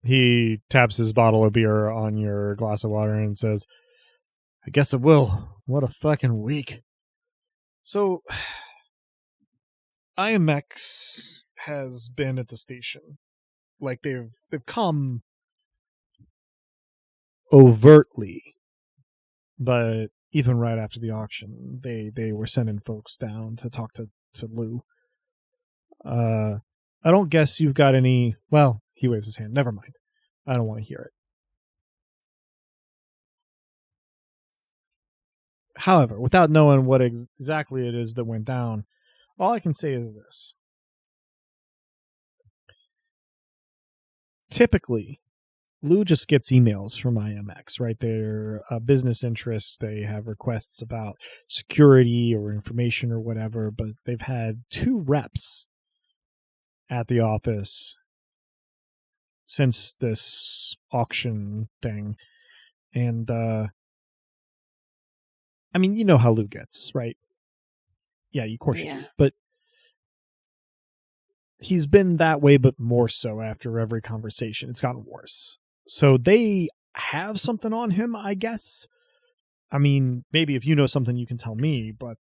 He taps his bottle of beer on your glass of water and says, I guess it will. What a fucking week. So, IMX has been at the station. They've come overtly, but even right after the auction, they were sending folks down to talk to Lou. I don't guess you've got any... Well, he waves his hand. Never mind. I don't want to hear it. However, without knowing what exactly it is that went down, all I can say is this. Typically, Lou just gets emails from IMX, right? They're a business interest. They have requests about security or information or whatever, but they've had 2 reps at the office since this auction thing. And, I mean, you know how Lou gets, right? Yeah, of course you do. But he's been that way, but more so after every conversation. It's gotten worse. So they have something on him, I guess. I mean, maybe if you know something, you can tell me. But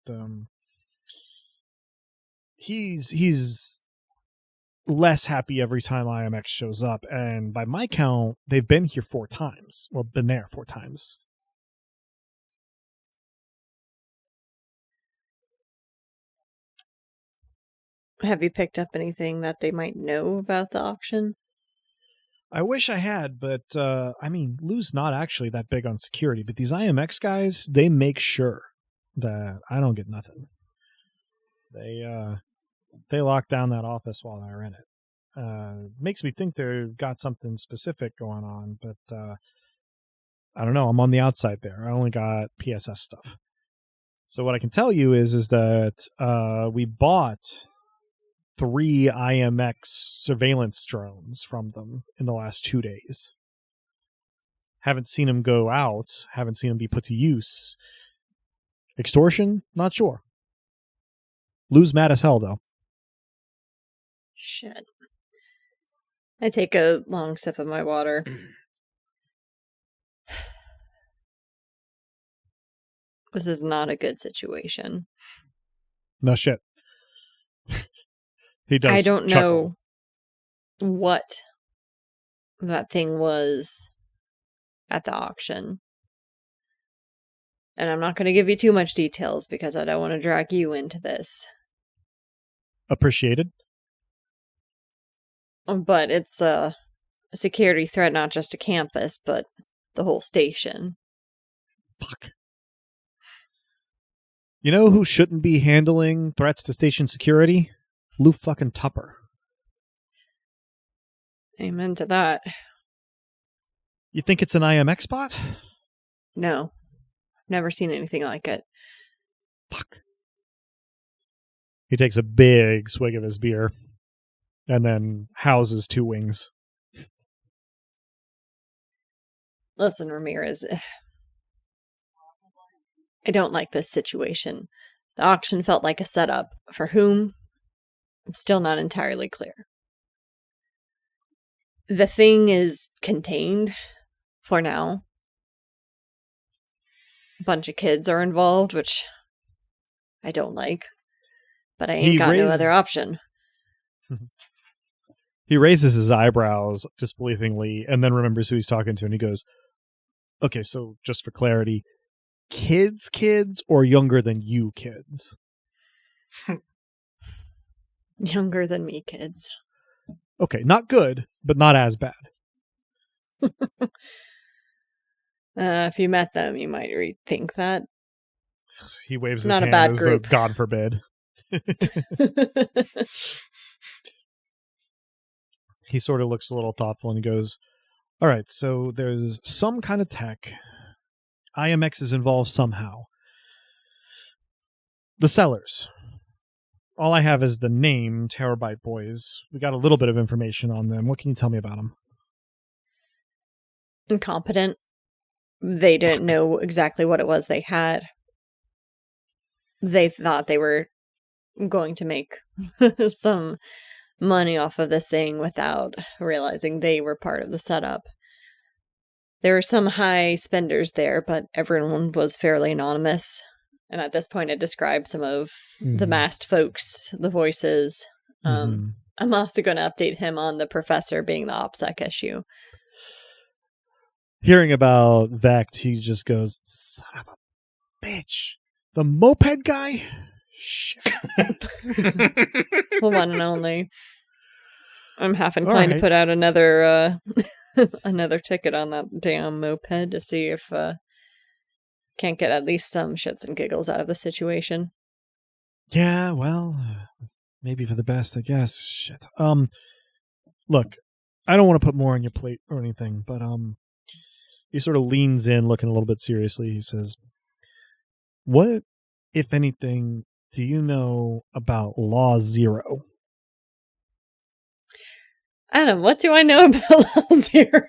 he's less happy every time IMX shows up. And by my count, they've been here 4 times. Well, been there 4 times. Have you picked up anything that they might know about the auction? I wish I had, but I mean, Lou's not actually that big on security, but these IMX guys, they make sure that I don't get nothing. They lock down that office while they're in it. Makes me think they've got something specific going on, but I don't know. I'm on the outside there. I only got PSS stuff. So what I can tell you is that we bought 3 IMX surveillance drones from them in the last 2 days. Haven't seen them go out. Haven't seen them be put to use. Extortion? Not sure. Lou's mad as hell, though. Shit. I take a long sip of my water. This is not a good situation. No shit. He does. I don't chuckle. know what that thing was at the auction. And I'm not going to give you too much details because I don't want to drag you into this. Appreciated. But it's a security threat, not just to campus, but the whole station. Fuck. You know who shouldn't be handling threats to station security? Lou fucking Tupper. Amen to that. You think it's an IMX bot? No. Never seen anything like it. Fuck. He takes a big swig of his beer and then houses 2 wings. Listen, Ramirez. I don't like this situation. The auction felt like a setup. For whom? I'm still not entirely clear. The thing is contained for now. A bunch of kids are involved, which I don't like. But I ain't got no other option. He raises his eyebrows disbelievingly and then remembers who he's talking to and he goes, okay, so just for clarity, kids or younger than you kids? Younger than me kids. Okay, not good, but not as bad. If you met them, you might rethink that. He waves his Not a hand bad as group. though God forbid. He sort of looks a little thoughtful and he goes, all right, so there's some kind of tech. IMX is involved somehow. The sellers. All I have is the name, Terabyte Boys. We got a little bit of information on them. What can you tell me about them? Incompetent. They didn't know exactly what it was they had. They thought they were going to make some money off of this thing without realizing they were part of the setup. There were some high spenders there, but everyone was fairly anonymous. And at this point, it describes some of the masked folks, the voices. I'm also going to update him on the professor being the OPSEC issue. Hearing about Vect, he just goes, son of a bitch. The moped guy? Shit. The one and only. I'm half inclined right. to put out another another ticket on that damn moped to see if can't get at least some shits and giggles out of the situation. Yeah, well, maybe for the best, I guess. Shit. Look, I don't want to put more on your plate or anything, but he sort of leans in, looking a little bit seriously. He says, "What, if anything, do you know about Law Zero?" Adam, what do I know about Law Zero?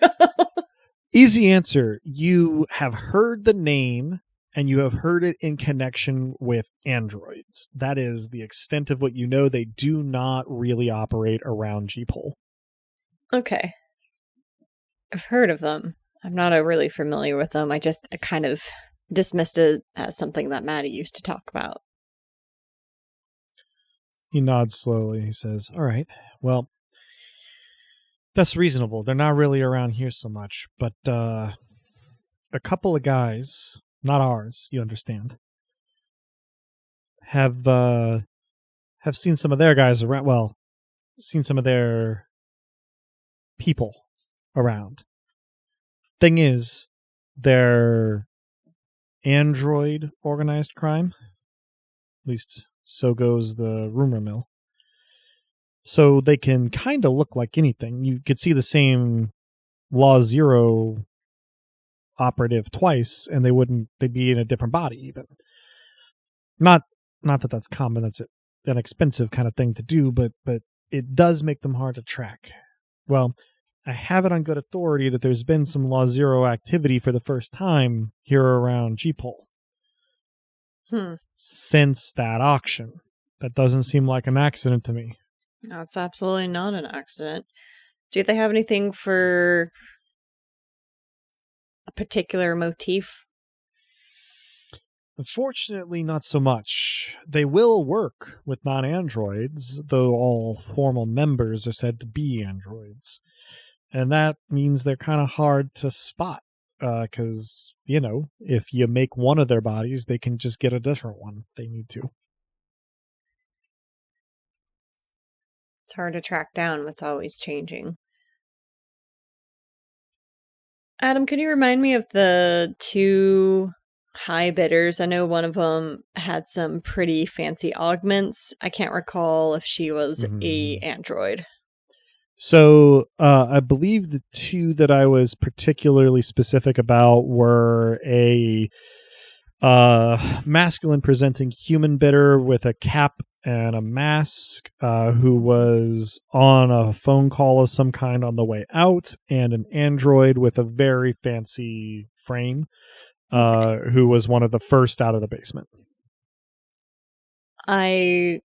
Easy answer. You have heard the name, and you have heard it in connection with androids. That is the extent of what you know. They do not really operate around G-Pole. Okay. I've heard of them. I'm not really familiar with them. I kind of dismissed it as something that Maddie used to talk about. He nods slowly. He says, "All right, well, that's reasonable. They're not really around here so much, but a couple of guys, not ours, you understand, have seen some of their guys around. Well, seen some of their people around. Thing is, they're android organized crime. At least so goes the rumor mill. So they can kind of look like anything. You could see the same Law Zero operative twice, and they'd be in a different body even. Not that that's common. That's an expensive kind of thing to do, but it does make them hard to track. Well, I have it on good authority that there's been some Law Zero activity for the first time here around G-Pole. Since that auction. That doesn't seem like an accident to me. That's absolutely not an accident. Do they have anything for a particular motif? Unfortunately, not so much. They will work with non-androids, though all formal members are said to be androids. And that means they're kind of hard to spot, because, if you make one of their bodies, they can just get a different one if they need to. It's hard to track down what's always changing. Adam, could you remind me of the two high bidders? I know one of them had some pretty fancy augments. I can't recall if she was a android. So I believe the two that I was particularly specific about were a masculine presenting human bidder with a cap and a mask, who was on a phone call of some kind on the way out, and an android with a very fancy frame, who was one of the first out of the basement. I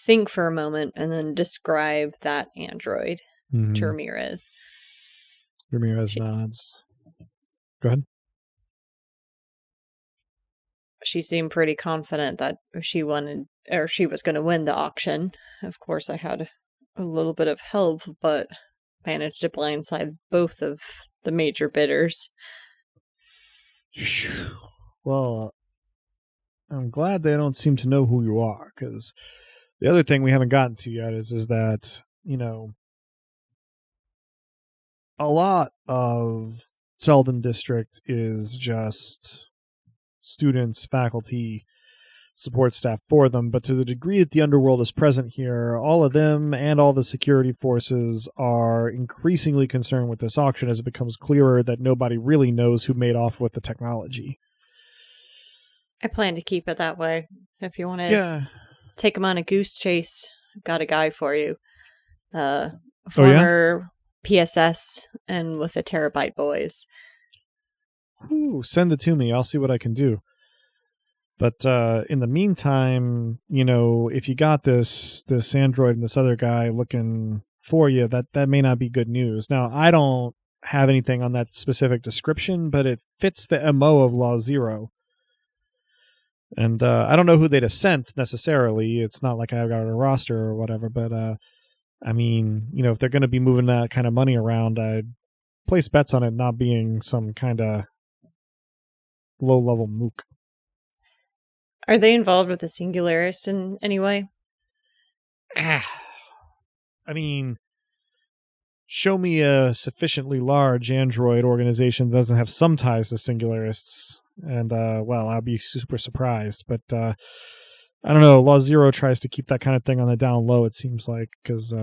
think for a moment and then describe that android to Ramirez. Ramirez nods. Go ahead. She seemed pretty confident that she was going to win the auction. Of course, I had a little bit of help, but managed to blindside both of the major bidders. Well, I'm glad they don't seem to know who you are, because the other thing we haven't gotten to yet is that, a lot of Selden District is just students, faculty, support staff for them, but to the degree that the underworld is present here, all of them and all the security forces are increasingly concerned with this auction as it becomes clearer that nobody really knows who made off with the technology. I plan to keep it that way. If you want to take them on a goose chase, I've got a guy for you. Former PSS and with the Terabyte Boys. Ooh, send it to me. I'll see what I can do. But in the meantime, if you got this android and this other guy looking for you, that may not be good news. Now, I don't have anything on that specific description, but it fits the MO of Law Zero. And I don't know who they'd have sent necessarily. It's not like I've got a roster or whatever, but if they're going to be moving that kind of money around, I'd place bets on it not being some kind of low-level mook. Are they involved with the Singularist in any way? Show me a sufficiently large android organization that doesn't have some ties to Singularists, and, I'll be super surprised. But, I don't know, Law Zero tries to keep that kind of thing on the down low, it seems like, because,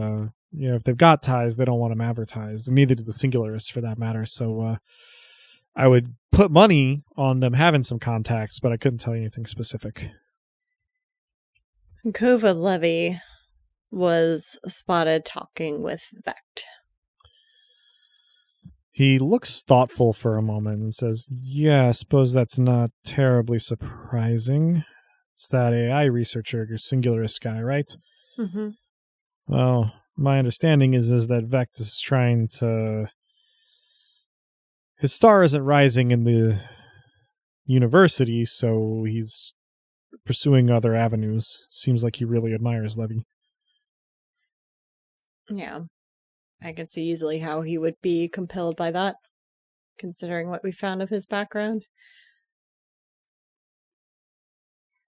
if they've got ties, they don't want them advertised. And neither do the Singularists, for that matter. So I would put money on them having some contacts, but I couldn't tell you anything specific. Kova Levy was spotted talking with Vect. He looks thoughtful for a moment and says, yeah, I suppose that's not terribly surprising. It's that AI researcher, Singularist guy, right? Mm-hmm. Well, my understanding is that Vect is trying to... His star isn't rising in the university, so he's pursuing other avenues. Seems like he really admires Levy. Yeah. I could see easily how he would be compelled by that, considering what we found of his background.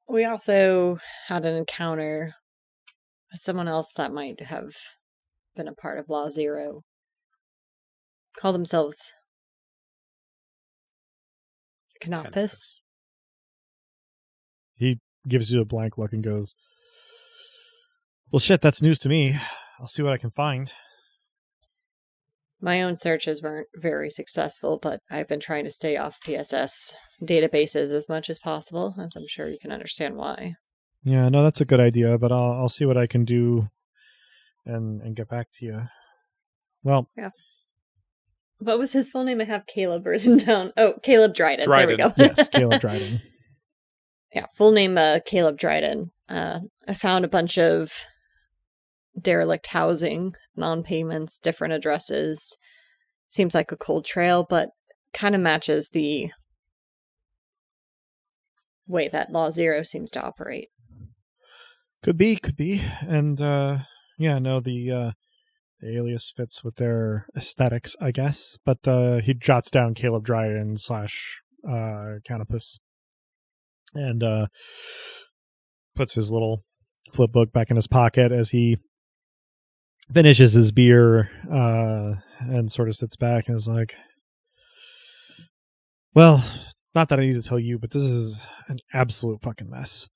We also had an encounter with someone else that might have been a part of Law Zero. Call themselves Canopus. He gives you a blank look and goes, well, shit, that's news to me. I'll see what I can find. My own searches weren't very successful, but I've been trying to stay off PSS databases as much as possible, as I'm sure you can understand why. Yeah, no, that's a good idea, but I'll see what I can do and get back to you. Well, yeah. What was his full name? I have Caleb written down. Oh, Caleb Dryden. There we go. Yes, Caleb Dryden. Yeah, full name Caleb Dryden. I found a bunch of derelict housing, non-payments, different addresses. Seems like a cold trail, but kind of matches the way that Law Zero seems to operate. Could be. And yeah, no, the alias fits with their aesthetics, I guess. But he jots down Caleb Dryden / Canopus and puts his little flip book back in his pocket as he finishes his beer and sort of sits back and is like, well, not that I need to tell you, but this is an absolute fucking mess.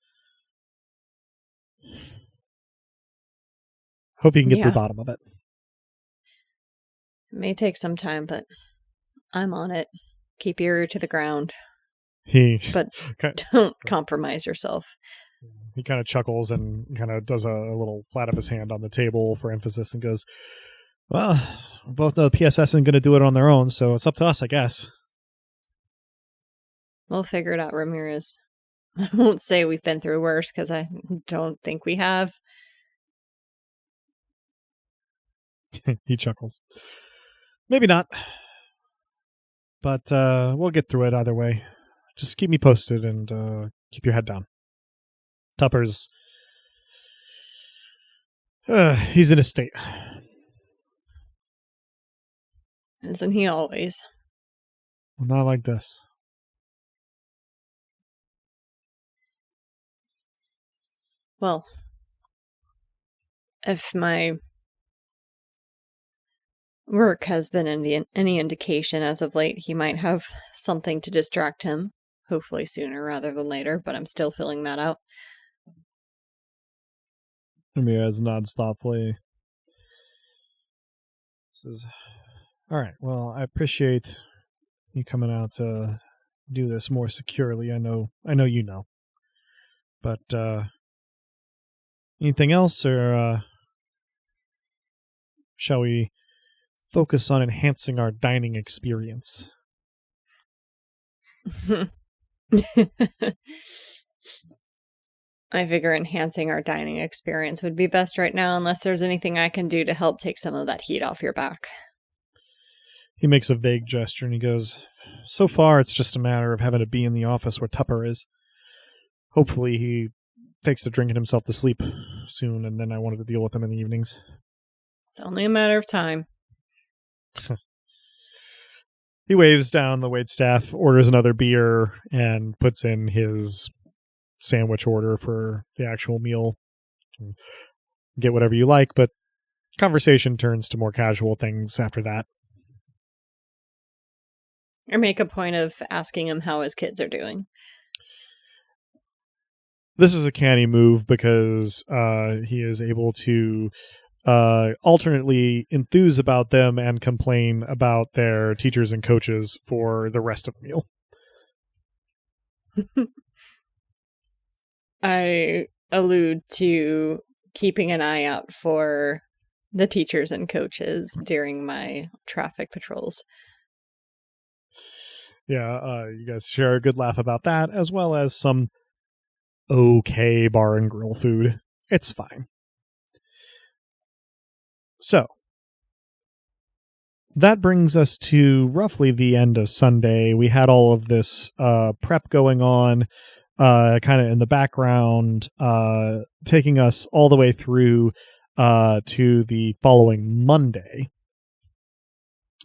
Hope you can get to the bottom of it. It may take some time, but I'm on it. Keep your ear to the ground. But don't compromise yourself. He kind of chuckles and kind of does a little flat of his hand on the table for emphasis and goes, well, we both know the PSS isn't going to do it on their own, so it's up to us, I guess. We'll figure it out, Ramirez. I won't say we've been through worse, because I don't think we have. He chuckles. Maybe not. But we'll get through it either way. Just keep me posted and keep your head down. Tupper's... he's in a state. Isn't he always? Not like this. Well, if my work has been any indication as of late, he might have something to distract him. Hopefully sooner rather than later, but I'm still filling that out. Ramirez nods thoughtfully. Says, all right, well, I appreciate you coming out to do this more securely. I know you know. But anything else, or shall we focus on enhancing our dining experience? I figure enhancing our dining experience would be best right now, unless there's anything I can do to help take some of that heat off your back. He makes a vague gesture and he goes, so far it's just a matter of having to be in the office where Tupper is. Hopefully he takes to drinking himself to sleep soon, and then I wanted to deal with him in the evenings. It's only a matter of time. He waves down the waitstaff, orders another beer, and puts in his sandwich order for the actual meal. Get whatever you like, but conversation turns to more casual things after that. Or make a point of asking him how his kids are doing. This is a canny move because he is able to alternately enthuse about them and complain about their teachers and coaches for the rest of the meal. I allude to keeping an eye out for the teachers and coaches during my traffic patrols. Yeah, you guys share a good laugh about that, as well as some okay bar and grill food. It's fine. So, that brings us to roughly the end of Sunday. We had all of this prep going on, kind of in the background, taking us all the way through to the following Monday,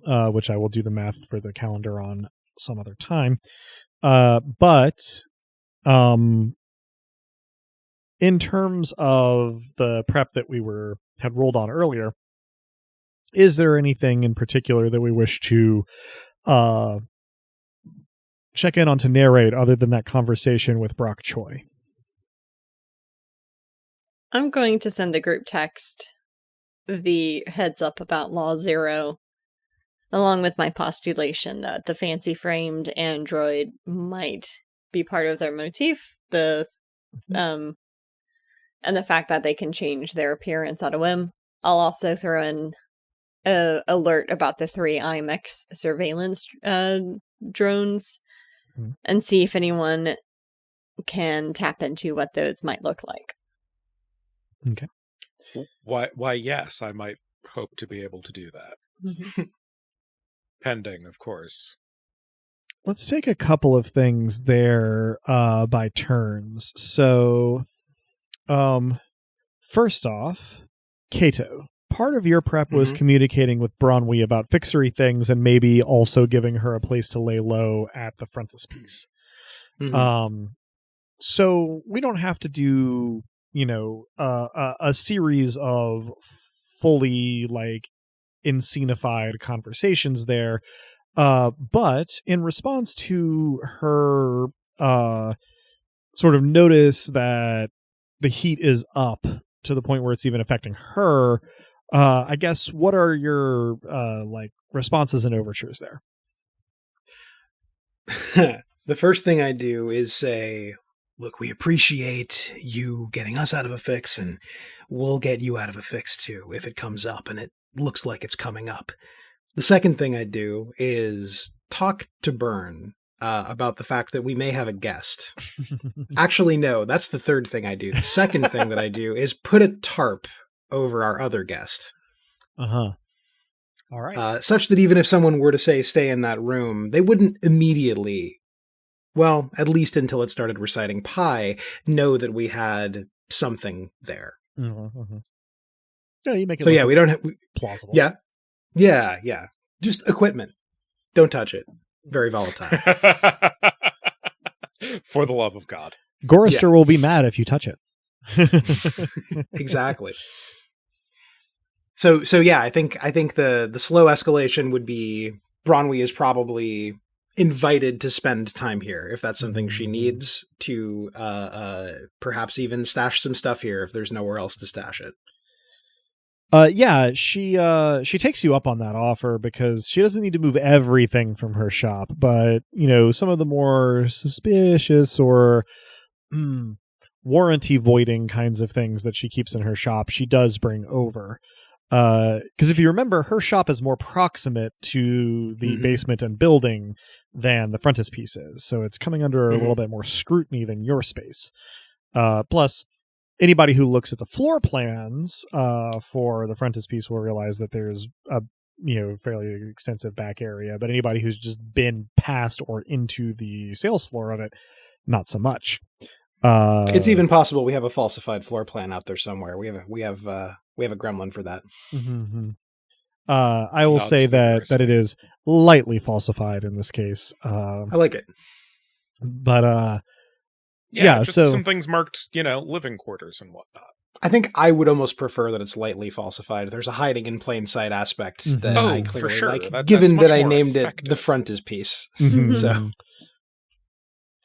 which I will do the math for the calendar on some other time. But in terms of the prep that we had rolled on earlier, is there anything in particular that we wish to check in on to narrate other than that conversation with Brock Choi? I'm going to send the group text the heads up about Law Zero, along with my postulation that the fancy framed android might be part of their motif, and the fact that they can change their appearance at a whim. I'll also throw in an alert about the 3 IMEX surveillance drones and see if anyone can tap into what those might look like. Okay. Why, yes, I might hope to be able to do that. Pending, of course. Let's take a couple of things there by turns. So, first off, Cato. Part of your prep was communicating with Bronwy about fixery things and maybe also giving her a place to lay low at the Frontispiece. So we don't have to do, a series of fully inscenified conversations there. But in response to her sort of notice that the heat is up to the point where it's even affecting her, I guess, what are your responses and overtures there? The first thing I do is say, look, we appreciate you getting us out of a fix, and we'll get you out of a fix too if it comes up, and it looks like it's coming up. The second thing I do is talk to Byrne about the fact that we may have a guest. Actually, no, that's the third thing I do. The second thing that I do is put a tarp over our other guest. All right. Such that even if someone were to say stay in that room, they wouldn't immediately, well, at least until it started reciting pi, know that we had something there. Yeah, you make it so we don't have plausible. Yeah. Just equipment. Don't touch it. Very volatile. For the love of God. Gorister will be mad if you touch it. Exactly. So yeah, I think the slow escalation would be Bronwy is probably invited to spend time here if that's something she needs to perhaps even stash some stuff here if there's nowhere else to stash it. She takes you up on that offer because she doesn't need to move everything from her shop, but some of the more suspicious or warranty voiding kinds of things that she keeps in her shop, she does bring over. Because if you remember, her shop is more proximate to the basement and building than the Frontispiece is, so it's coming under a little bit more scrutiny than your space. Plus, anybody who looks at the floor plans for the Frontispiece will realize that there's a fairly extensive back area, but anybody who's just been past or into the sales floor of it, not so much. It's even possible we have a falsified floor plan out there somewhere. We have a gremlin for that. I will say that it is lightly falsified in this case. I like it, but just some things marked, living quarters and whatnot. I think I would almost prefer that it's lightly falsified. There's a hiding in plain sight aspect that I clearly for sure. like, given that I named effective. It the Frontispiece.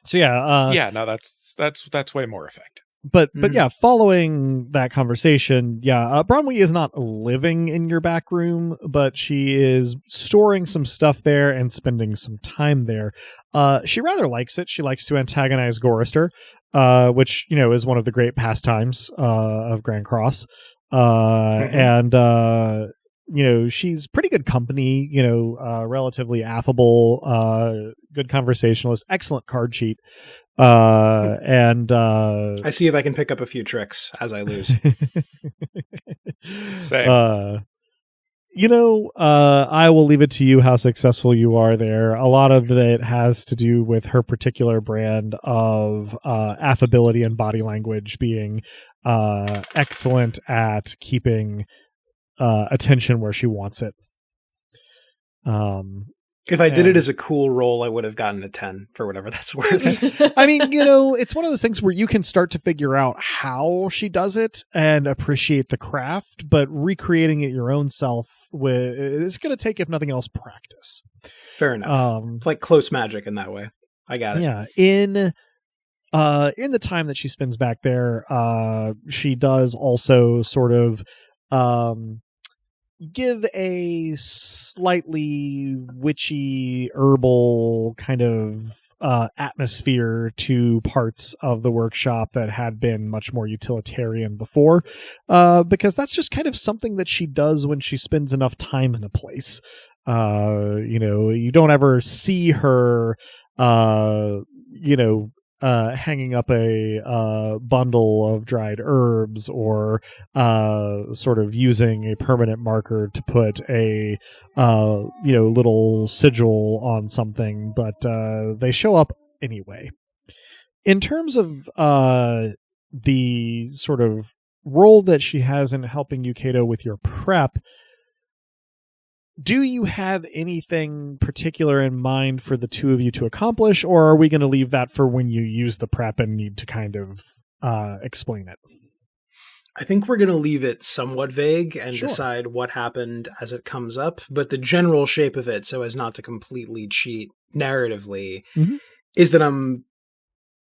So yeah, no, that's way more effective. but yeah, following that conversation, Bronwyn is not living in your back room, but she is storing some stuff there and spending some time there. She rather likes it. She likes to antagonize Gorister, which is one of the great pastimes of Grand Cross. And she's pretty good company. Relatively affable, good conversationalist, excellent card cheat. And I see if I can pick up a few tricks as I lose. Same. I will leave it to you how successful you are there. A lot of it has to do with her particular brand of affability and body language being excellent at keeping attention where she wants it. If I did it as a cool roll, I would have gotten a 10 for whatever that's worth. I mean, it's one of those things where you can start to figure out how she does it and appreciate the craft, but recreating it your own self is going to take, if nothing else, practice. Fair enough. It's like close magic in that way. I got it. Yeah. In the time that she spends back there, she does also sort of give a slightly witchy herbal kind of atmosphere to parts of the workshop that had been much more utilitarian before, because that's just kind of something that she does when she spends enough time in a place. You don't ever see her hanging up a bundle of dried herbs or sort of using a permanent marker to put a little sigil on something, but they show up anyway. In terms of the sort of role that she has in helping you, Cato, with your prep, do you have anything particular in mind for the two of you to accomplish, or are we going to leave that for when you use the prep and need to kind of explain it? I think we're going to leave it somewhat vague and Sure. decide what happened as it comes up, but the general shape of it, so as not to completely cheat narratively, is that I'm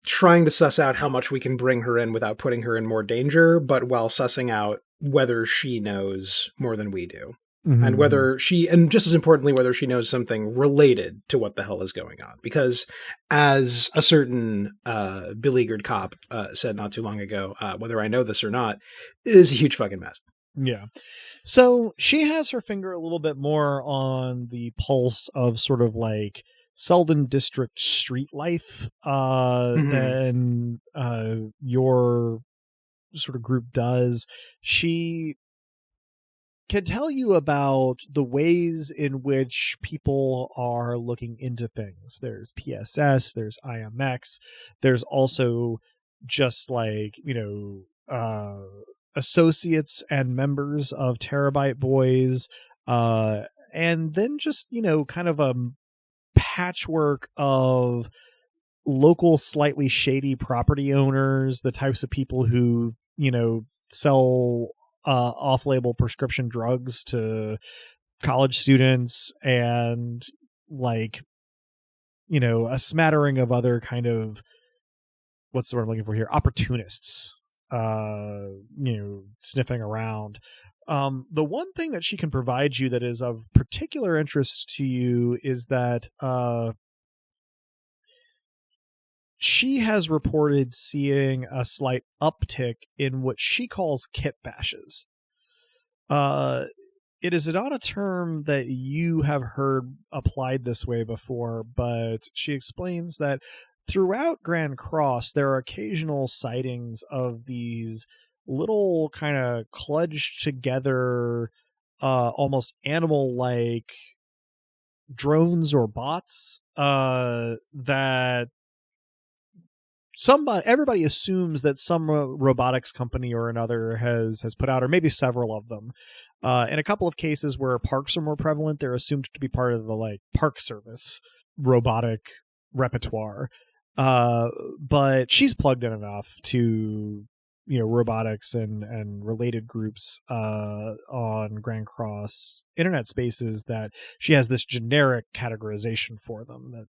trying to suss out how much we can bring her in without putting her in more danger, but while sussing out whether she knows more than we do. And whether and just as importantly, whether she knows something related to what the hell is going on. Because as a certain beleaguered cop said not too long ago, whether I know this or not is a huge fucking mess. Yeah. So she has her finger a little bit more on the pulse of sort of like Selden District street life than your sort of group does. She can tell you about the ways in which people are looking into things. There's PSS, there's IMX, there's also just like, associates and members of Terabyte Boys, and then just, kind of a patchwork of local slightly shady property owners, the types of people who, sell off-label prescription drugs to college students, and like, a smattering of other kind of, what's the word I'm looking for here, opportunists, sniffing around. The one thing that she can provide you that is of particular interest to you is that she has reported seeing a slight uptick in what she calls kit bashes. It is not a term that you have heard applied this way before, but she explains that throughout Grand Cross, there are occasional sightings of these little kind of kludged together, almost animal-like drones or bots that everybody assumes that some robotics company or another has put out, or maybe several of them. In a couple of cases where parks are more prevalent, they're assumed to be part of the like park service robotic repertoire. But she's plugged in enough to robotics and related groups on Grand Cross internet spaces that she has this generic categorization for them that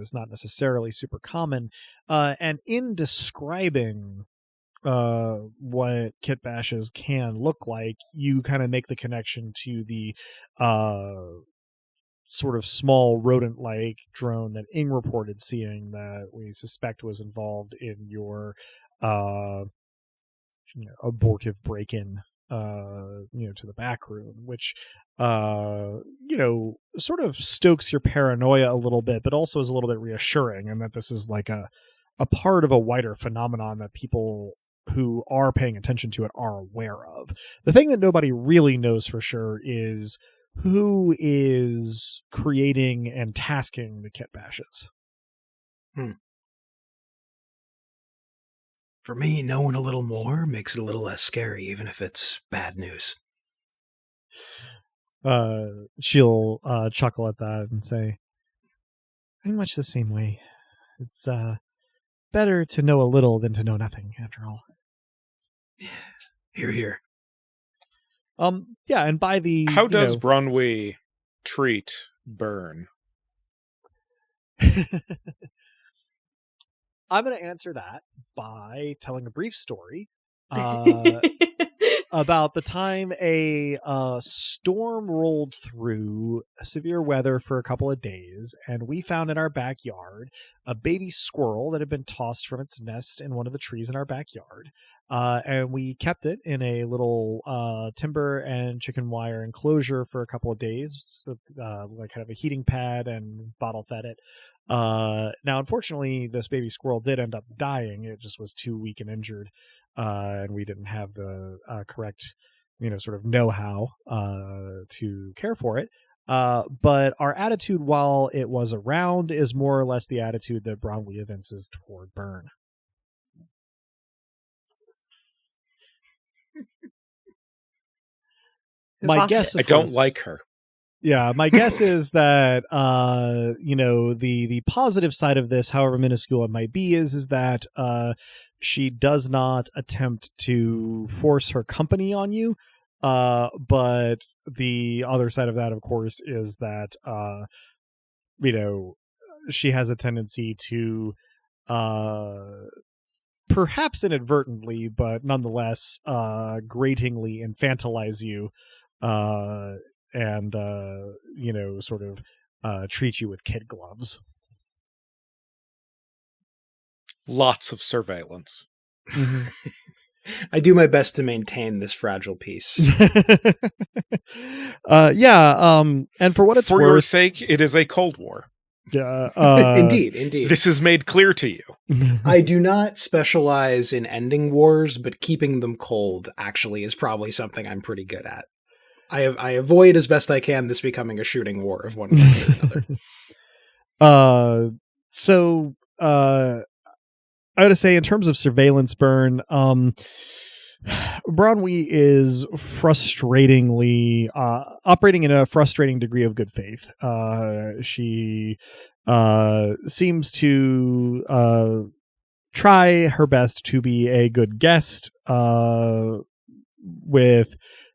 is not necessarily super common. And in describing what kit bashes can look like, you kind of make the connection to the sort of small rodent-like drone that Ing reported seeing that we suspect was involved in your abortive break-in to the back room, which sort of stokes your paranoia a little bit, but also is a little bit reassuring, and that this is like a part of a wider phenomenon that people who are paying attention to it are aware of. The thing that nobody really knows for sure is who is creating and tasking the kit bashes. For me, knowing a little more makes it a little less scary, even if it's bad news. She'll chuckle at that and say, "Very much the same way. It's better to know a little than to know nothing, after all." Hear, hear. Yeah, and by the how does Bronwy treat Byrne? I'm going to answer that by telling a brief story about the time a storm rolled through severe weather for a couple of days, and we found in our backyard a baby squirrel that had been tossed from its nest in one of the trees in our backyard. And we kept it in a little timber and chicken wire enclosure for a couple of days, like kind of a heating pad, and bottle fed it. Now, unfortunately, this baby squirrel did end up dying. It just was too weak and injured, and we didn't have the correct, sort of know-how to care for it. But our attitude while it was around is more or less the attitude that Bronwy evinces toward Byrne. My guess, I don't like her. Yeah, my guess is that the positive side of this, however minuscule it might be, is that she does not attempt to force her company on you. But the other side of that, of course, is that she has a tendency to perhaps inadvertently, but nonetheless gratingly infantilize you. And sort of treat you with kid gloves. Lots of surveillance. Mm-hmm. I do my best to maintain this fragile peace. And for what it's for worth, your sake, it is a Cold War. Indeed. This is made clear to you. I do not specialize in ending wars, but keeping them cold actually is probably something I'm pretty good at. I avoid as best I can this becoming a shooting war of one kind or another. So I would say in terms of surveillance, Byrne, Bronwy is frustratingly operating in a frustrating degree of good faith. She seems to try her best to be a good guest, with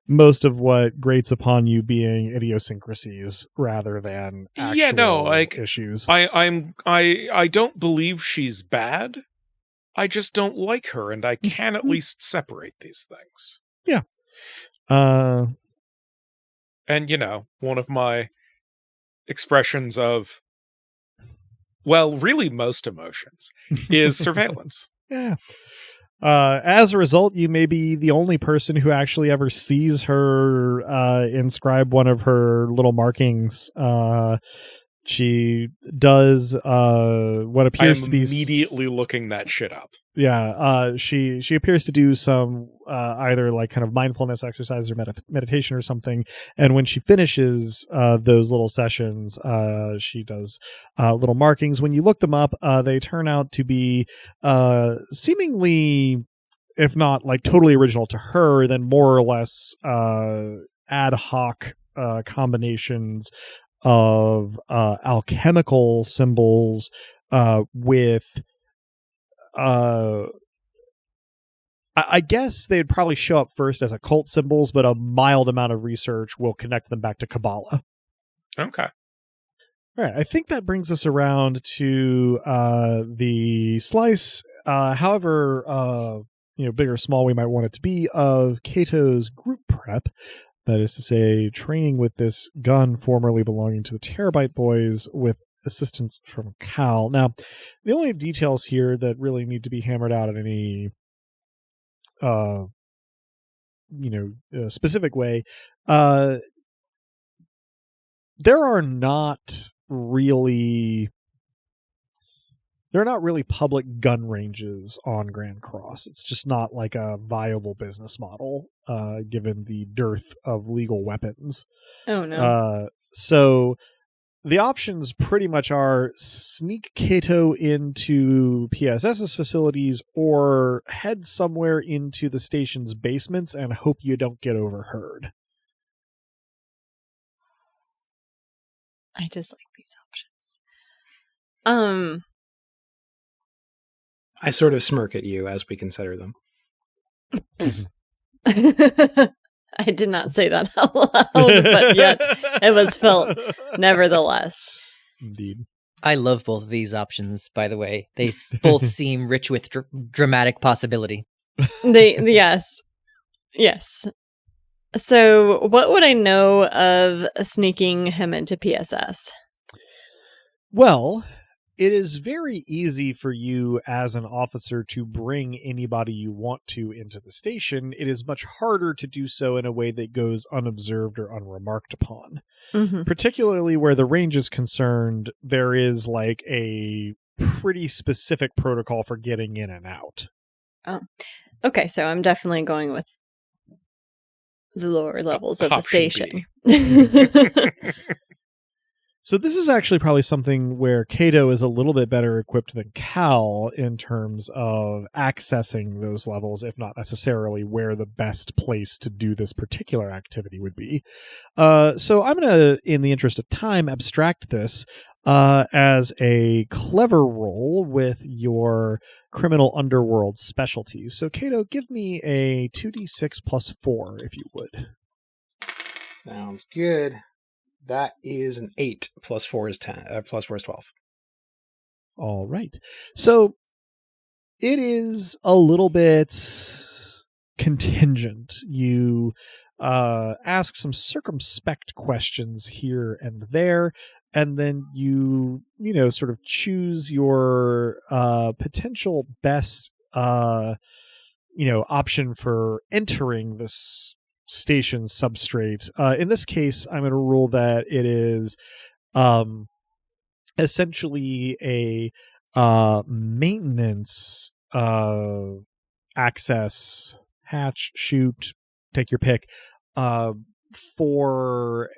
most of what grates upon you being idiosyncrasies rather than actual issues. I don't believe she's bad. I just don't like her, and I can at least separate these things. Yeah. And one of my expressions of, well, really most emotions is surveillance. Yeah. As a result, you may be the only person who actually ever sees her inscribe one of her little markings. She does what appears to be immediately looking that shit up. Yeah, she appears to do some either like kind of mindfulness exercise or meditation or something. And when she finishes those little sessions, she does little markings. When you look them up, they turn out to be seemingly, if not like totally original to her, then more or less ad hoc combinations of alchemical symbols with I guess they'd probably show up first as occult symbols, but a mild amount of research will connect them back to Kabbalah. Okay. All right. I think that brings us around to the slice. However, big or small we might want it to be, of Cato's group prep. That is to say, training with this gun formerly belonging to the Terabyte Boys with assistance from Cal. Now, the only details here that really need to be hammered out in any specific way, there are not really public gun ranges on Grand Cross. It's just not like a viable business model, given the dearth of legal weapons. Oh no. So the options pretty much are sneak Cato into PSS's facilities or head somewhere into the station's basements and hope you don't get overheard. I dislike these options. I sort of smirk at you as we consider them. I did not say that out loud, but yet it was felt nevertheless. Indeed. I love both of these options, by the way. They both seem rich with dramatic possibility. Yes. So what would I know of sneaking him into PSS? Well, it is very easy for you as an officer to bring anybody you want to into the station. It is much harder to do so in a way that goes unobserved or unremarked upon. Mm-hmm. Particularly where the range is concerned, there is like a pretty specific protocol for getting in and out. Oh, okay. So I'm definitely going with the lower levels of the station. So this is actually probably something where Cato is a little bit better equipped than Cal in terms of accessing those levels, if not necessarily where the best place to do this particular activity would be. So I'm going to, in the interest of time, abstract this as a clever roll with your criminal underworld specialties. So Cato, give me a 2d6 plus 4, if you would. Sounds good. That is an 8 plus 4 is 10. Plus 4 is 12. All right. So it is a little bit contingent. You ask some circumspect questions here and there, and then you sort of choose your potential best option for entering this station substrate. In this case, I'm going to rule that it is essentially a maintenance access hatch, chute, take your pick, for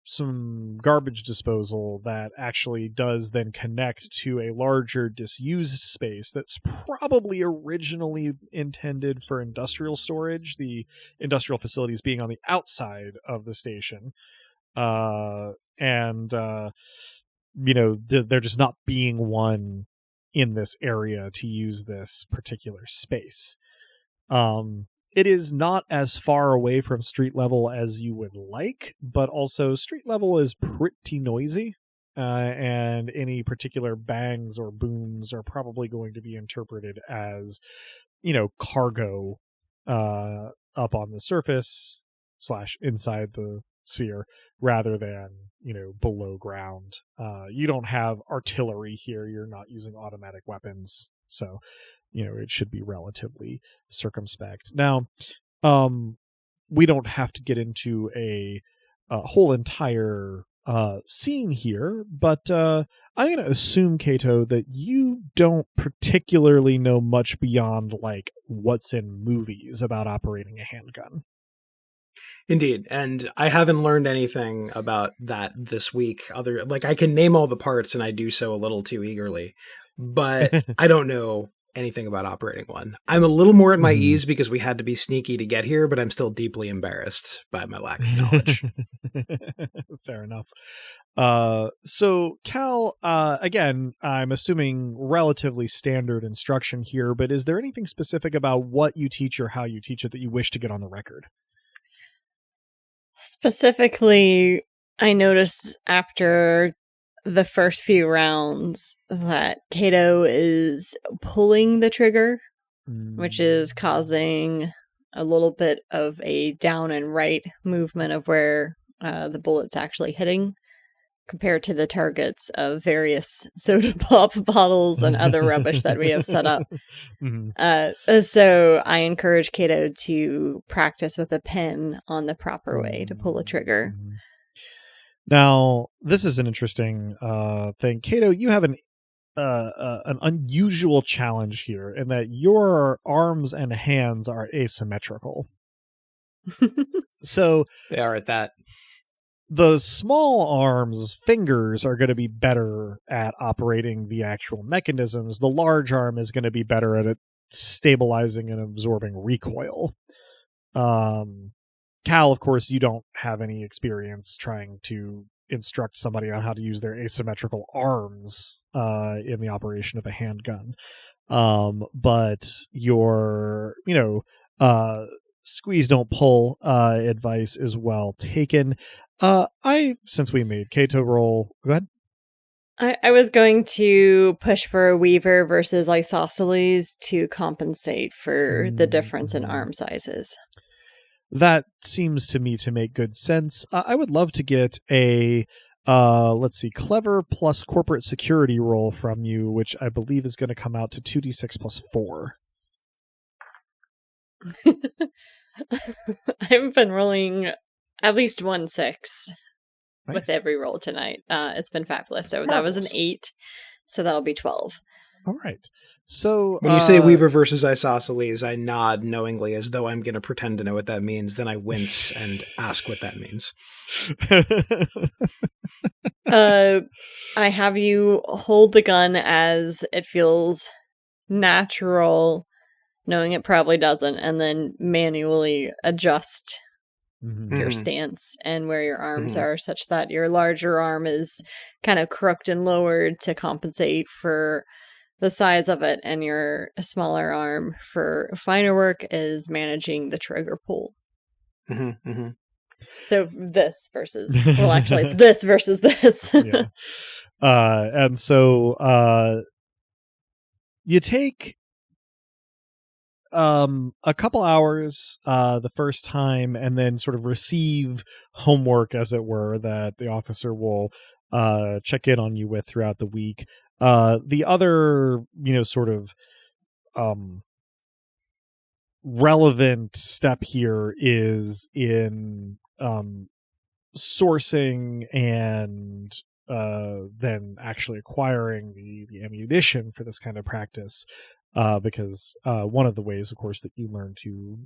some garbage disposal that actually does then connect to a larger disused space that's probably originally intended for industrial storage, the industrial facilities being on the outside of the station. There just not being one in this area to use this particular space. It is not as far away from street level as you would like, but also street level is pretty noisy, and any particular bangs or booms are probably going to be interpreted as, cargo up on the surface / inside the sphere rather than, below ground. You don't have artillery here. You're not using automatic weapons. So, it should be relatively circumspect. Now, we don't have to get into a whole entire scene here, but I'm going to assume, Cato, that you don't particularly know much beyond like what's in movies about operating a handgun. Indeed, and I haven't learned anything about that this week. I can name all the parts, and I do so a little too eagerly, but I don't know anything about operating one. I'm a little more at my ease because we had to be sneaky to get here, but I'm still deeply embarrassed by my lack of knowledge. Fair enough. So Cal, again, I'm assuming relatively standard instruction here, but is there anything specific about what you teach or how you teach it that you wish to get on the record? Specifically, I noticed after the first few rounds that Cato is pulling the trigger which is causing a little bit of a down and right movement of where the bullet's actually hitting, compared to the targets of various soda pop bottles and other rubbish that we have set up. So I encourage Cato to practice with a pen on the proper way to pull a trigger. Now, this is an interesting thing. Cato, you have an unusual challenge here in that your arms and hands are asymmetrical. So They are at that. The small arms, fingers, are going to be better at operating the actual mechanisms. The large arm is going to be better at it stabilizing and absorbing recoil. Cal, of course, you don't have any experience trying to instruct somebody on how to use their asymmetrical arms in the operation of a handgun. But your, squeeze don't pull advice is well taken. Since we made Cato roll, go ahead. I was going to push for a Weaver versus Isosceles to compensate for the difference in arm sizes. That seems to me to make good sense. I would love to get a, clever plus corporate security roll from you, which I believe is going to come out to 2d6 plus 4. I've been rolling at least 1 6 Nice. with every roll tonight. It's been fabulous. So that was an 8. So that'll be 12. All right. So When you say Weaver versus Isosceles, I nod knowingly as though I'm going to pretend to know what that means. Then I wince and ask what that means. I have you hold the gun as it feels natural, knowing it probably doesn't, and then manually adjust your stance and where your arms are, such that your larger arm is kind of crooked and lowered to compensate for the size of it, and your smaller arm for finer work is managing the trigger pull. So this versus, well, actually it's this versus this. Yeah. And so you take a couple hours the first time, and then sort of receive homework, as it were, that the officer will check in on you with throughout the week. The other, sort of relevant step here is in sourcing and then actually acquiring the ammunition for this kind of practice. Because one of the ways, of course, that you learn to,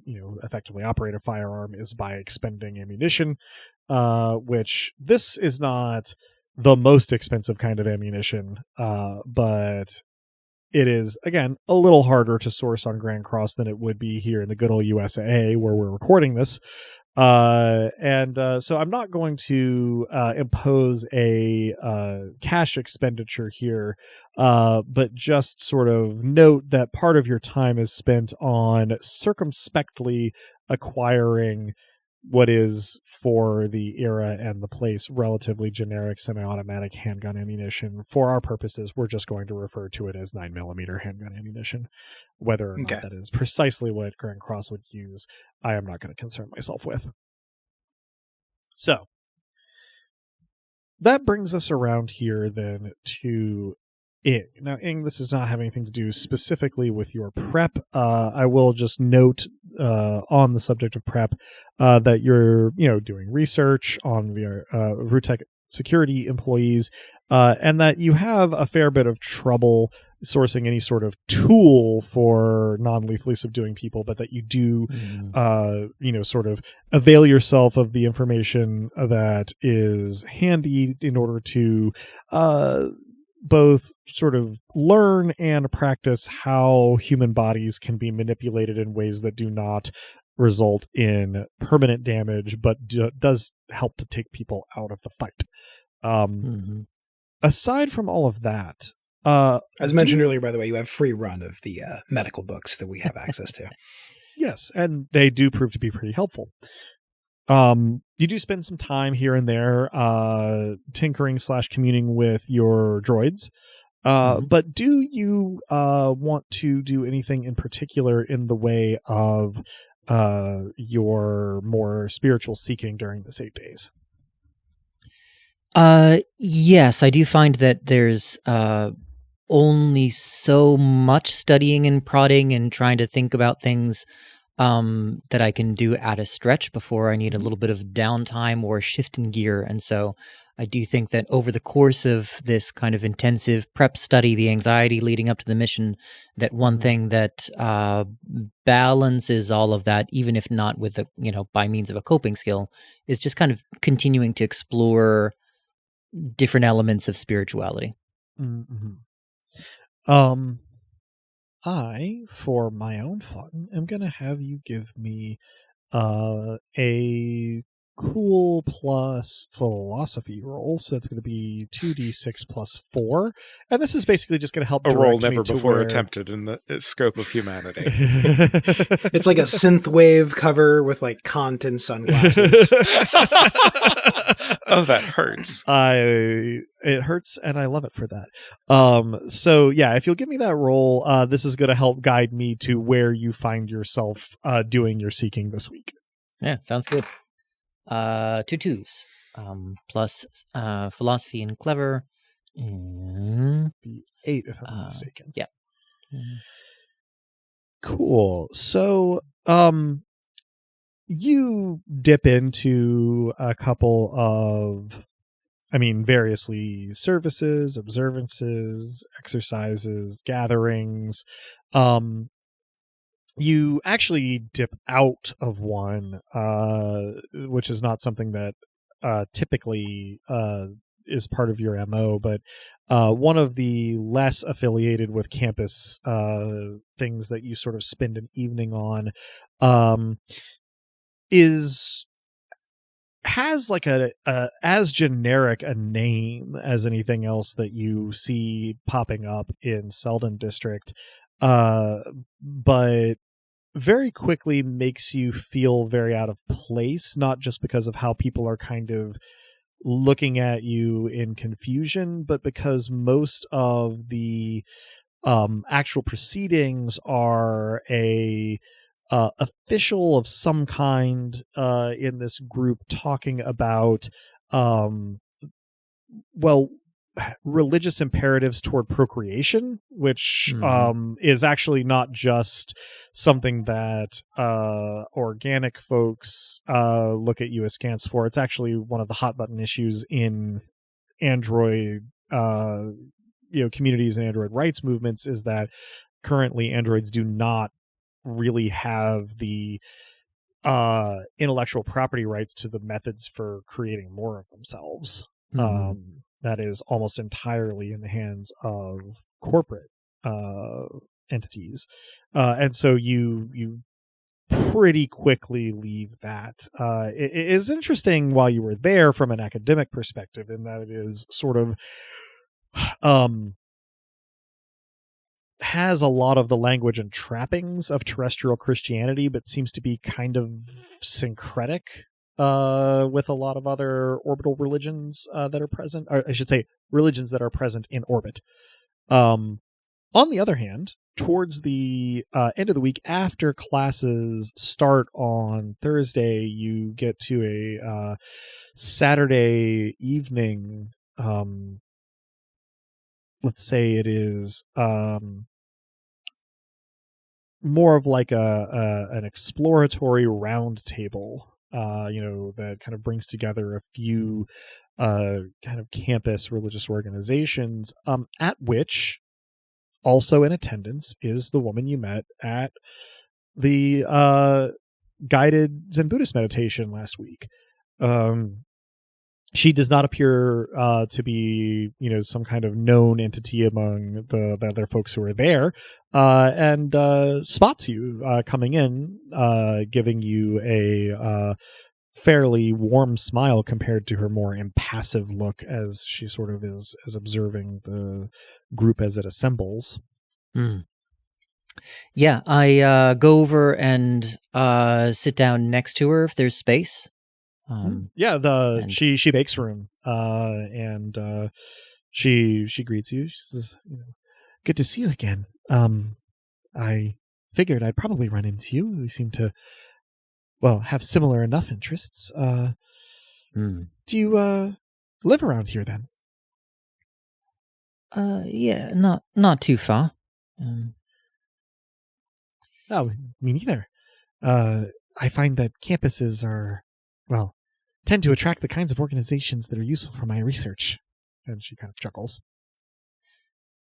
effectively operate a firearm is by expending ammunition, which this is not the most expensive kind of ammunition, but it is, again, a little harder to source on Grand Cross than it would be here in the good old USA where we're recording this. And so I'm not going to impose a cash expenditure here, but just sort of note that part of your time is spent on circumspectly acquiring what is, for the era and the place, relatively generic semi-automatic handgun ammunition. For our purposes, we're just going to refer to it as 9mm handgun ammunition. Whether or not that is precisely what Grand Cross would use, I am not going to concern myself with. So, that brings us around here then to Ing. Now, Ing, this does not have anything to do specifically with your prep. I will just note on the subject of prep that you're, doing research on VRuTech security employees, and that you have a fair bit of trouble sourcing any sort of tool for non-lethally subduing people, but that you do, sort of avail yourself of the information that is handy in order to both sort of learn and practice how human bodies can be manipulated in ways that do not result in permanent damage, but does help to take people out of the fight. Aside from all of that, as mentioned earlier, by the way, you have free run of the medical books that we have access to. Yes, and they do prove to be pretty helpful. You do spend some time here and there tinkering / communing with your droids. But do you want to do anything in particular in the way of your more spiritual seeking during the 8 days? Yes, I do find that there's only so much studying and prodding and trying to think about things that I can do at a stretch before I need a little bit of downtime or shift in gear. And so I do think that over the course of this kind of intensive prep study, the anxiety leading up to the mission, that one thing that balances all of that, even if not with by means of a coping skill, is just kind of continuing to explore different elements of spirituality. I, for my own fun, am going to have you give me a cool plus philosophy roll. So that's going to be 2d6 plus 4. And this is basically just going to help A roll direct me never to before where... attempted in the scope of humanity. It's like a synthwave cover with like Kant and sunglasses. Oh, that hurts. It hurts, and I love it for that. So yeah, if you'll give me that roll, this is going to help guide me to where you find yourself doing your seeking this week. Yeah, sounds good. 2 2s, plus philosophy and clever. Be 8 if I'm not mistaken. Yeah. Cool. So, you dip into a couple of, variously services, observances, exercises, gatherings. You actually dip out of one, which is not something that typically is part of your MO, but one of the less affiliated with campus things that you sort of spend an evening on has like a as generic a name as anything else that you see popping up in Selden District, but very quickly makes you feel very out of place, not just because of how people are kind of looking at you in confusion, but because most of the actual proceedings are a official of some kind in this group talking about religious imperatives toward procreation, which is actually not just something that organic folks look at you askance for. It's actually one of the hot button issues in Android communities and Android rights movements, is that currently androids do not really have the intellectual property rights to the methods for creating more of themselves. That is almost entirely in the hands of corporate entities, and so you pretty quickly leave that. It is interesting while you were there from an academic perspective, in that it is sort of has a lot of the language and trappings of terrestrial Christianity, but seems to be kind of syncretic with a lot of other orbital religions that are present, or I should say religions that are present in orbit. On the other hand, towards the end of the week, after classes start on Thursday, you get to a Saturday evening. Let's say it is more of like an exploratory round table, that kind of brings together a few kind of campus religious organizations, at which also in attendance is the woman you met at the guided Zen Buddhist meditation last week. She does not appear to be, some kind of known entity among the other folks who are there, and spots you coming in, giving you a fairly warm smile compared to her more impassive look as she sort of is observing the group as it assembles. Yeah, I go over and sit down next to her if there's space. She makes room, and She greets you. She says, "Good to see you again. I figured I'd probably run into you. We seem to, have similar enough interests. Do you live around here then?" Yeah, not too far. Oh, me neither. I find that campuses tend to attract the kinds of organizations that are useful for my research. And she kind of chuckles.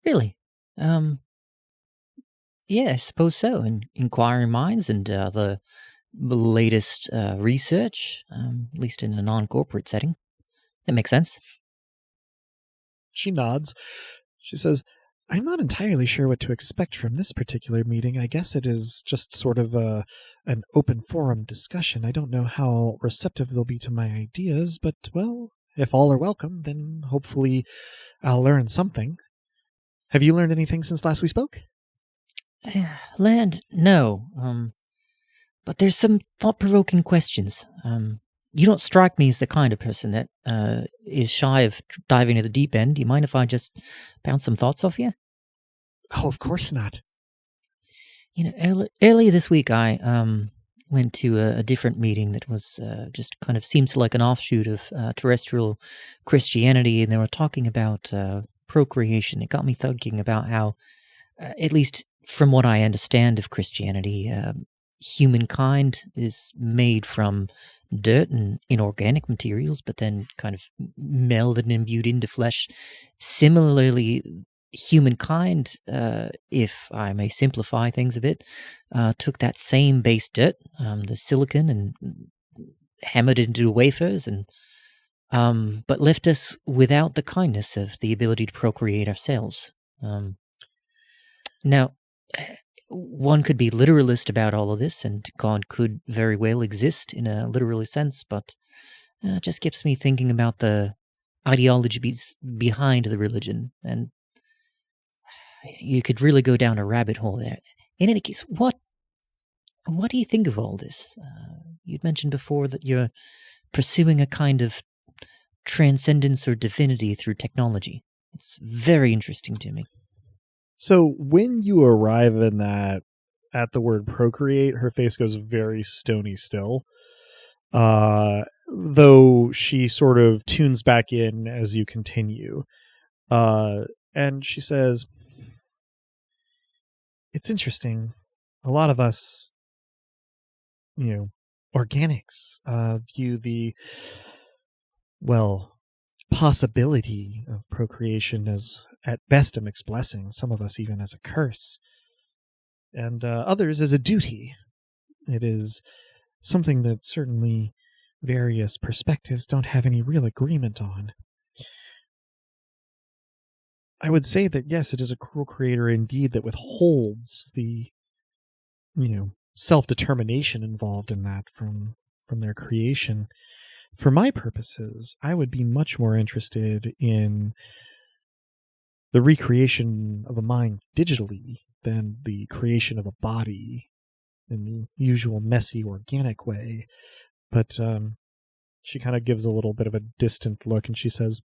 Really? Yeah, I suppose so. Inquiring minds and the latest research, at least in a non-corporate setting. That makes sense. She nods. She says, "I'm not entirely sure what to expect from this particular meeting. I guess it is just sort of an open forum discussion. I don't know how receptive they'll be to my ideas, but, if all are welcome, then hopefully I'll learn something. Have you learned anything since last we spoke?" Land, no. But there's some thought-provoking questions. You don't strike me as the kind of person that is shy of diving into the deep end. Do you mind if I just bounce some thoughts off you? Oh, of course not. Earlier this week, I went to a different meeting that was just kind of seems like an offshoot of terrestrial Christianity, and they were talking about procreation. It got me thinking about how, at least from what I understand of Christianity, humankind is made from dirt and inorganic materials, but then kind of melded and imbued into flesh. Similarly, humankind, if I may simplify things a bit, took that same base dirt, the silicon, and hammered it into wafers, and but left us without the kindness of the ability to procreate ourselves. Now, one could be literalist about all of this, and God could very well exist in a literal sense, but it just gets me thinking about the ideology behind the religion, and you could really go down a rabbit hole there. In any case, what do you think of all this? You'd mentioned before that you're pursuing a kind of transcendence or divinity through technology. It's very interesting to me. So when you arrive at the word procreate, her face goes very stony still. Though she sort of tunes back in as you continue. And she says, "It's interesting. A lot of us, organics, view the, possibility of procreation as at best a mixed blessing, some of us even as a curse, and others as a duty. It is something that certainly various perspectives don't have any real agreement on. I would say that, yes, it is a cruel creator indeed that withholds the, self-determination involved in that from their creation. For my purposes, I would be much more interested in the recreation of a mind digitally than the creation of a body in the usual messy, organic way." But she kind of gives a little bit of a distant look, and she says,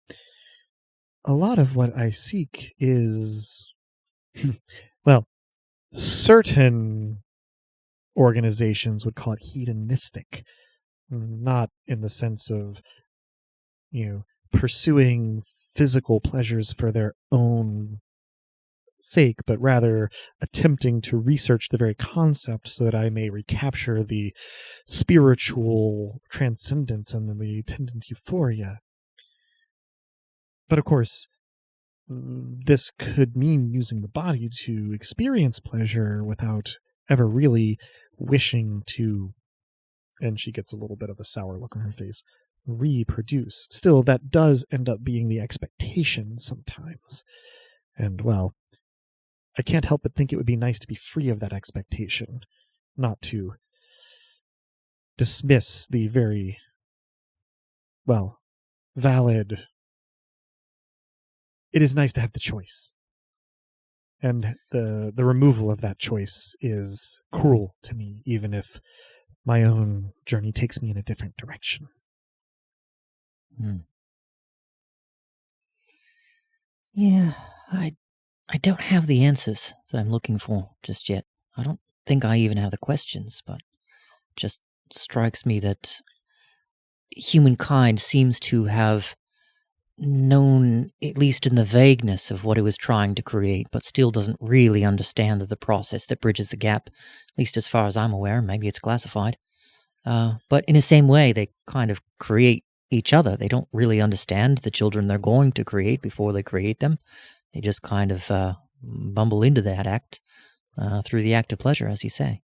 "A lot of what I seek is, certain organizations would call it hedonistic, not in the sense of, pursuing physical pleasures for their own sake, but rather attempting to research the very concept so that I may recapture the spiritual transcendence and the attendant euphoria. But of course, this could mean using the body to experience pleasure without ever really wishing to," and she gets a little bit of a sour look on her face, "reproduce. Still, that does end up being the expectation sometimes. And, I can't help but think it would be nice to be free of that expectation, not to dismiss the very, valid. It is nice to have the choice. And the removal of that choice is cruel to me, even if my own journey takes me in a different direction." Yeah, I don't have the answers that I'm looking for just yet. I don't think I even have the questions, but it just strikes me that humankind seems to have known, at least in the vagueness of what it was trying to create, but still doesn't really understand the process that bridges the gap, at least as far as I'm aware. Maybe it's classified. But in the same way, they kind of create each other. They don't really understand the children they're going to create before they create them. They just kind of bumble into that act through the act of pleasure, as you say.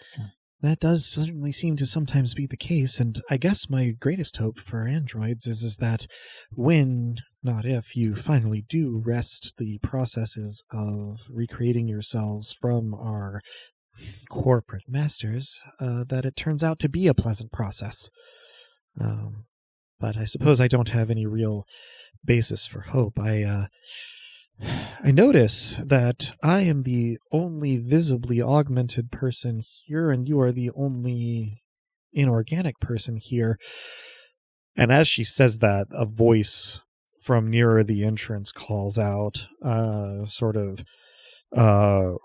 So. That does certainly seem to sometimes be the case, and I guess my greatest hope for androids is that when, not if, you finally do wrest the processes of recreating yourselves from our corporate masters, that it turns out to be a pleasant process. But I suppose I don't have any real basis for hope. I notice that I am the only visibly augmented person here, and you are the only inorganic person here. And as she says that, a voice from nearer the entrance calls out, sort of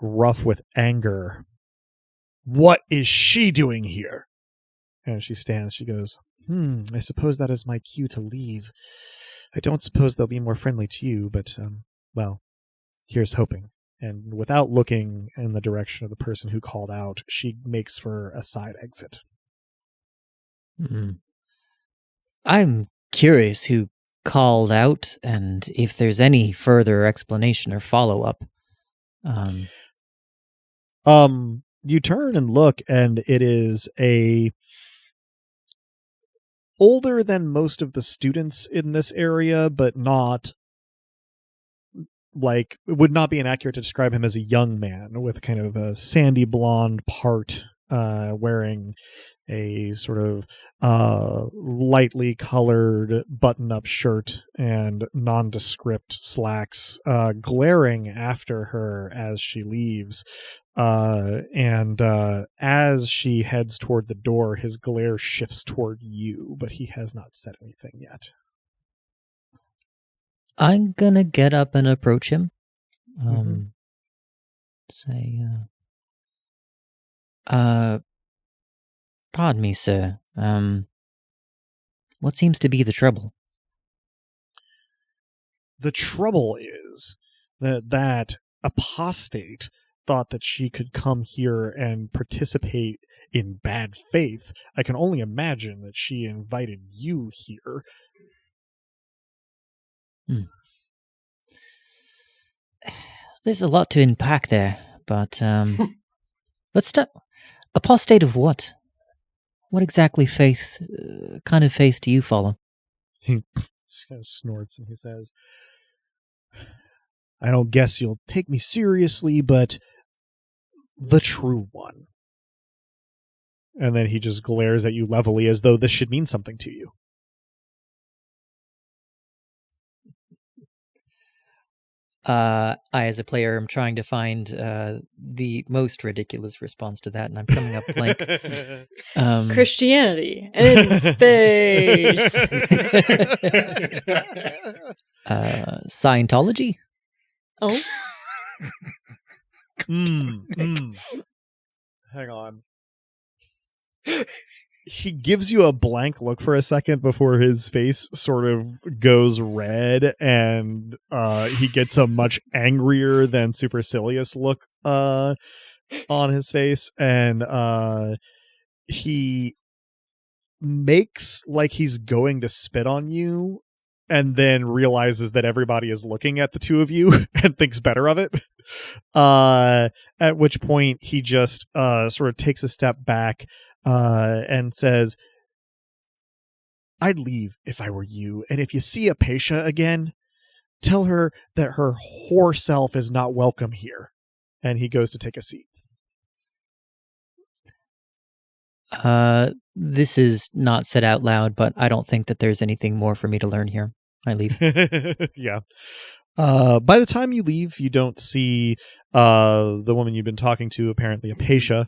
rough with anger. "What is she doing here?" And she stands, she goes, I suppose that is my cue to leave. I don't suppose they'll be more friendly to you, but, well, here's hoping. And without looking in the direction of the person who called out, she makes for a side exit. I'm curious who called out and if there's any further explanation or follow-up. You turn and look, and it is a older than most of the students in this area, but not like, it would not be inaccurate to describe him as a young man with kind of a sandy blonde part, wearing a sort of lightly colored button-up shirt and nondescript slacks, glaring after her as she leaves. And as she heads toward the door, his glare shifts toward you, but he has not said anything yet. I'm gonna get up and approach him. Say, pardon me, sir. What seems to be the trouble? The trouble is that apostate thought that she could come here and participate in bad faith. I can only imagine that she invited you here. There's a lot to unpack there, but let's start. Apostate of what? What exactly faith? Kind of faith do you follow? He kind of snorts and he says, "I don't guess you'll take me seriously, but the true one." And then he just glares at you levelly as though this should mean something to you. I, as a player, am trying to find the most ridiculous response to that, and I'm coming up blank. Christianity in space. Scientology? Oh. Hang on. He gives you a blank look for a second before his face sort of goes red, and he gets a much angrier than supercilious look on his face, and he makes like he's going to spit on you, and then realizes that everybody is looking at the two of you and thinks better of it. At which point he just sort of takes a step back and says, "I'd leave if I were you, and if you see Apatia again, tell her that her whore self is not welcome here." And he goes to take a seat. This is not said out loud, but I don't think that there's anything more for me to learn here. I leave. Yeah. By the time you leave, you don't see the woman you've been talking to, apparently Apatia,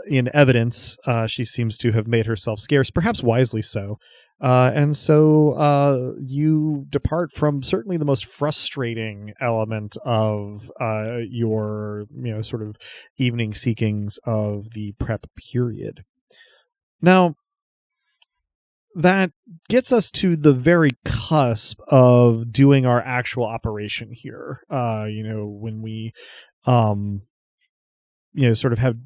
in evidence. She seems to have made herself scarce, perhaps wisely so. And so you depart from certainly the most frustrating element of your, sort of evening seekings of the prep period. Now, that gets us to the very cusp of doing our actual operation here. When we, sort of have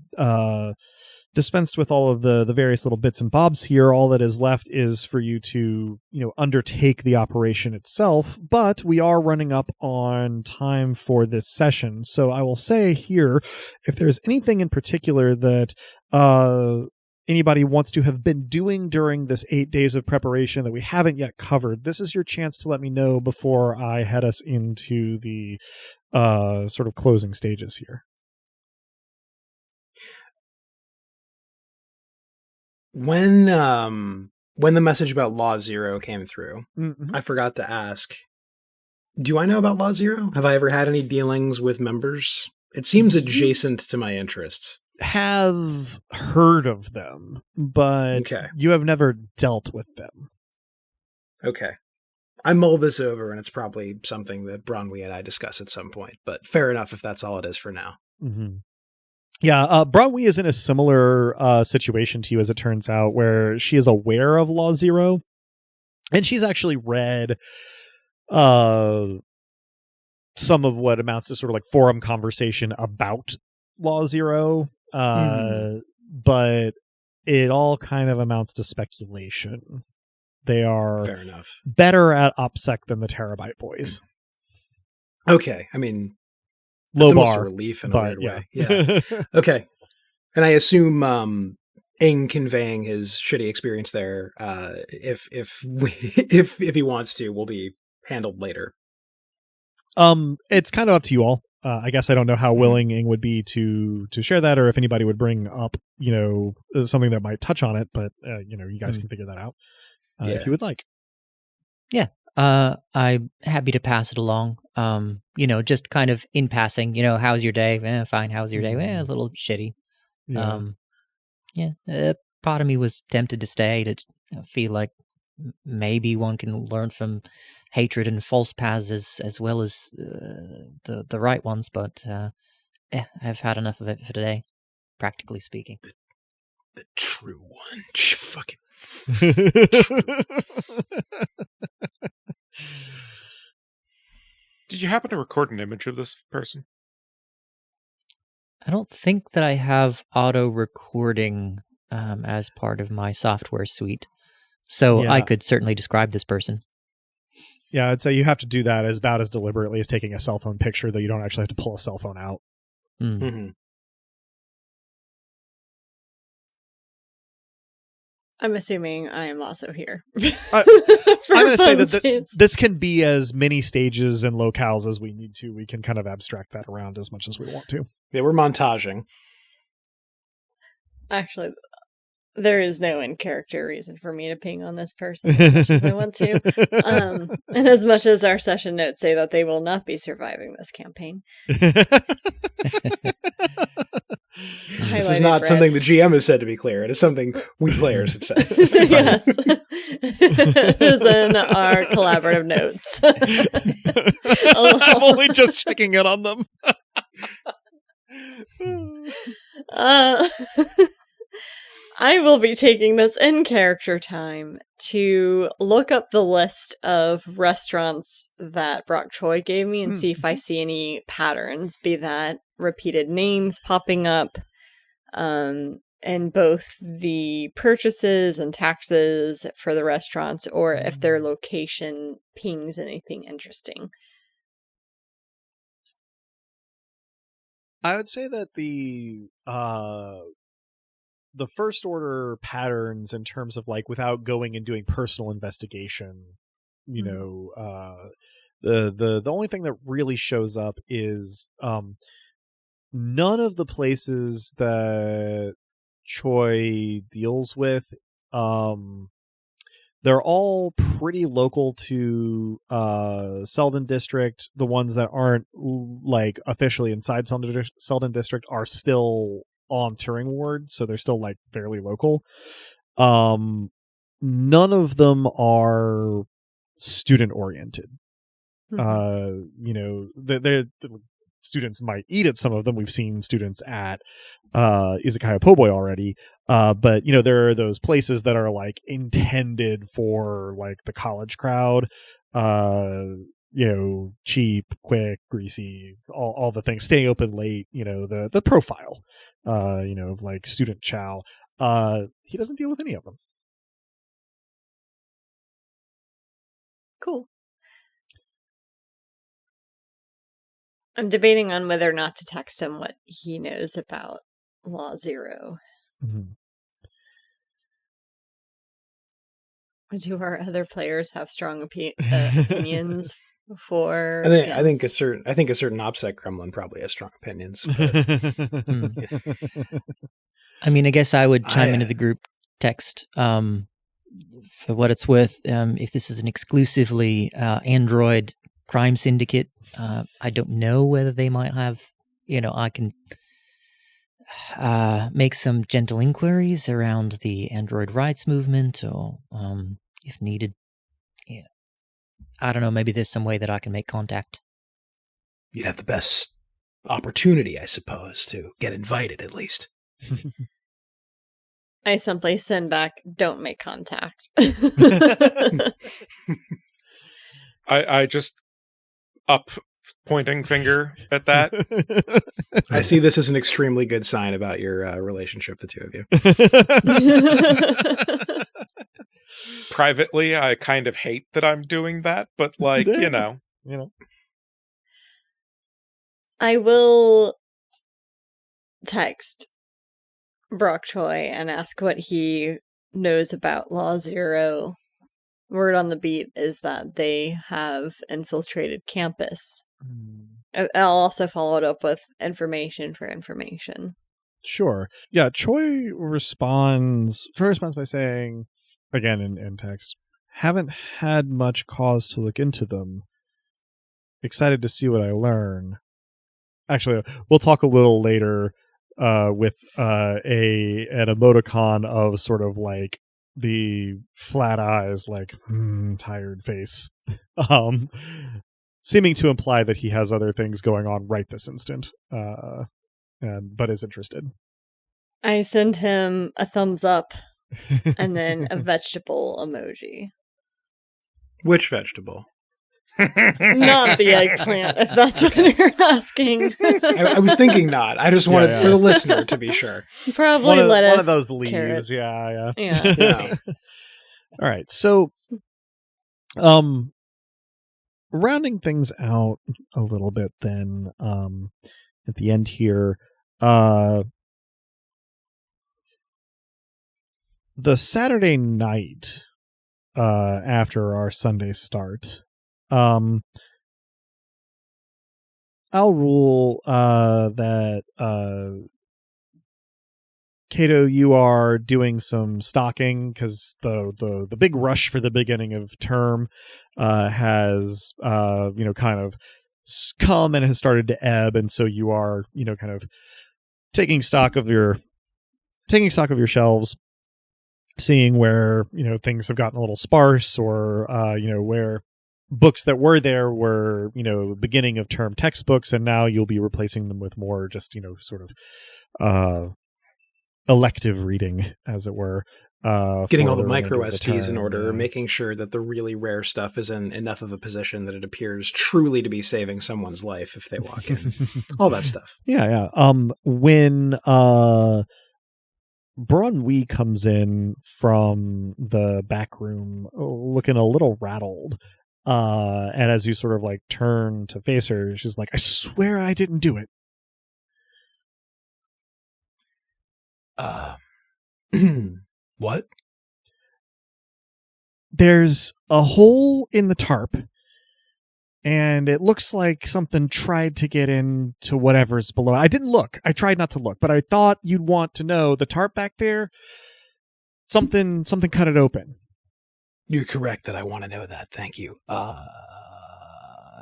dispensed with all of the various little bits and bobs here, all that is left is for you to, undertake the operation itself. But we are running up on time for this session. So I will say here, if there's anything in particular that anybody wants to have been doing during this 8 days of preparation that we haven't yet covered, this is your chance to let me know before I head us into the sort of closing stages here. When the message about Law Zero came through, I forgot to ask, do I know about Law Zero? Have I ever had any dealings with members? It seems adjacent to my interests. Have heard of them, but you have never dealt with them. Okay. I mull this over, and it's probably something that Bronwyn and I discuss at some point, but fair enough if that's all it is for now. Mm-hmm. Yeah, Bronwyn is in a similar situation to you, as it turns out, where she is aware of Law Zero, and she's actually read some of what amounts to sort of like forum conversation about Law Zero, but it all kind of amounts to speculation. They are fair enough better at OPSEC than the Terabyte boys. Okay, I mean, low that's almost bar, a relief in a weird way. Yeah. Okay, and I assume Ing conveying his shitty experience there, if he wants to, will be handled later. It's kind of up to you all. I guess I don't know how willing Ing would be to share that, or if anybody would bring up, something that might touch on it. But you guys can figure that out if you would like. Yeah, I'm happy to pass it along. Just kind of in passing. How's your day? Fine. How's your day? It's a little shitty. Part of me was tempted to stay to feel like maybe one can learn from hatred and false paths as well as the right ones, but I've had enough of it for today, practically speaking. The true one. Fucking. Did you happen to record an image of this person? I don't think that I have auto recording as part of my software suite, so I could certainly describe this person. Yeah, I'd say you have to do that about as deliberately as taking a cell phone picture, though you don't actually have to pull a cell phone out. Mm-hmm. I'm assuming I am also here. I'm going to say that this can be as many stages and locales as we need to. We can kind of abstract that around as much as we want to. Yeah, we're montaging. Actually, there is no in-character reason for me to ping on this person as much as I want to. And as much as our session notes say that they will not be surviving this campaign. This is not something the GM has said, to be clear. It is something we players have said. Yes. It is in our collaborative notes. I'm only just checking in on them. I will be taking this in-character time to look up the list of restaurants that Brock Choi gave me and see if I see any patterns, be that repeated names popping up in both the purchases and taxes for the restaurants, or if their location pings anything interesting. I would say that the first order patterns, in terms of like without going and doing personal investigation, the only thing that really shows up is none of the places that Choi deals with, they're all pretty local to Selden District. The ones that aren't like officially inside Selden District are still on Turing Ward, so they're still like fairly local. none of them are student oriented. The students might eat at some of them. We've seen students at Izakaya Po'boy already. But there are those places that are like intended for like the college crowd. Cheap, quick, greasy, all the things, staying open late, the profile, of like student chow. He doesn't deal with any of them. Cool. I'm debating on whether or not to text him what he knows about Law Zero. Mm-hmm. Do our other players have strong opinions for? I think a certain OPSEC Kremlin probably has strong opinions. I mean, I guess I would chime into the group text. For what it's worth, if this is an exclusively Android crime syndicate, I don't know whether they might have, I can make some gentle inquiries around the Android rights movement, or if needed, I don't know, maybe there's some way that I can make contact. You'd have the best opportunity, I suppose, to get invited at least. I simply send back, don't make contact. I just up pointing finger at that. I see this as an extremely good sign about your relationship, the two of you. Privately, I kind of hate that I'm doing that, but like, I will text Brock Choi and ask what he knows about Law Zero. Word on the beat is that they have infiltrated campus. I'll also follow it up with information for information. Sure. Yeah, Choi responds by saying, again in text, haven't had much cause to look into them. Excited to see what I learn. Actually, we'll talk a little later with an emoticon of sort of like the flat eyes, like tired face, seeming to imply that he has other things going on right this instant, but is interested. I send him a thumbs up and then a vegetable emoji. Which vegetable? Not the eggplant, if that's what you're asking. I was thinking not. I just wanted for the listener to be sure. Probably lettuce. One of those leaves. Carrot. Yeah. Yeah. All right. So, rounding things out a little bit then, at the end here, the Saturday night after our Sunday start, I'll rule that Cato, you are doing some stocking because the big rush for the beginning of term has kind of come and has started to ebb, and so you are kind of taking stock of your shelves, seeing where things have gotten a little sparse, or where books that were there were beginning of term textbooks, and now you'll be replacing them with more just sort of elective reading, as it were. Getting all the micro STs in order, making sure that the really rare stuff is in enough of a position that it appears truly to be saving someone's life if they walk in. All that stuff. Yeah. When Braun Wee comes in from the back room looking a little rattled, and as you sort of like turn to face her, she's like, I swear I didn't do it. What? There's a hole in the tarp, and it looks like something tried to get into whatever's below. I didn't look. I tried not to look, but I thought you'd want to know. The tarp back there, something cut it open. You're correct that I want to know that. Thank you.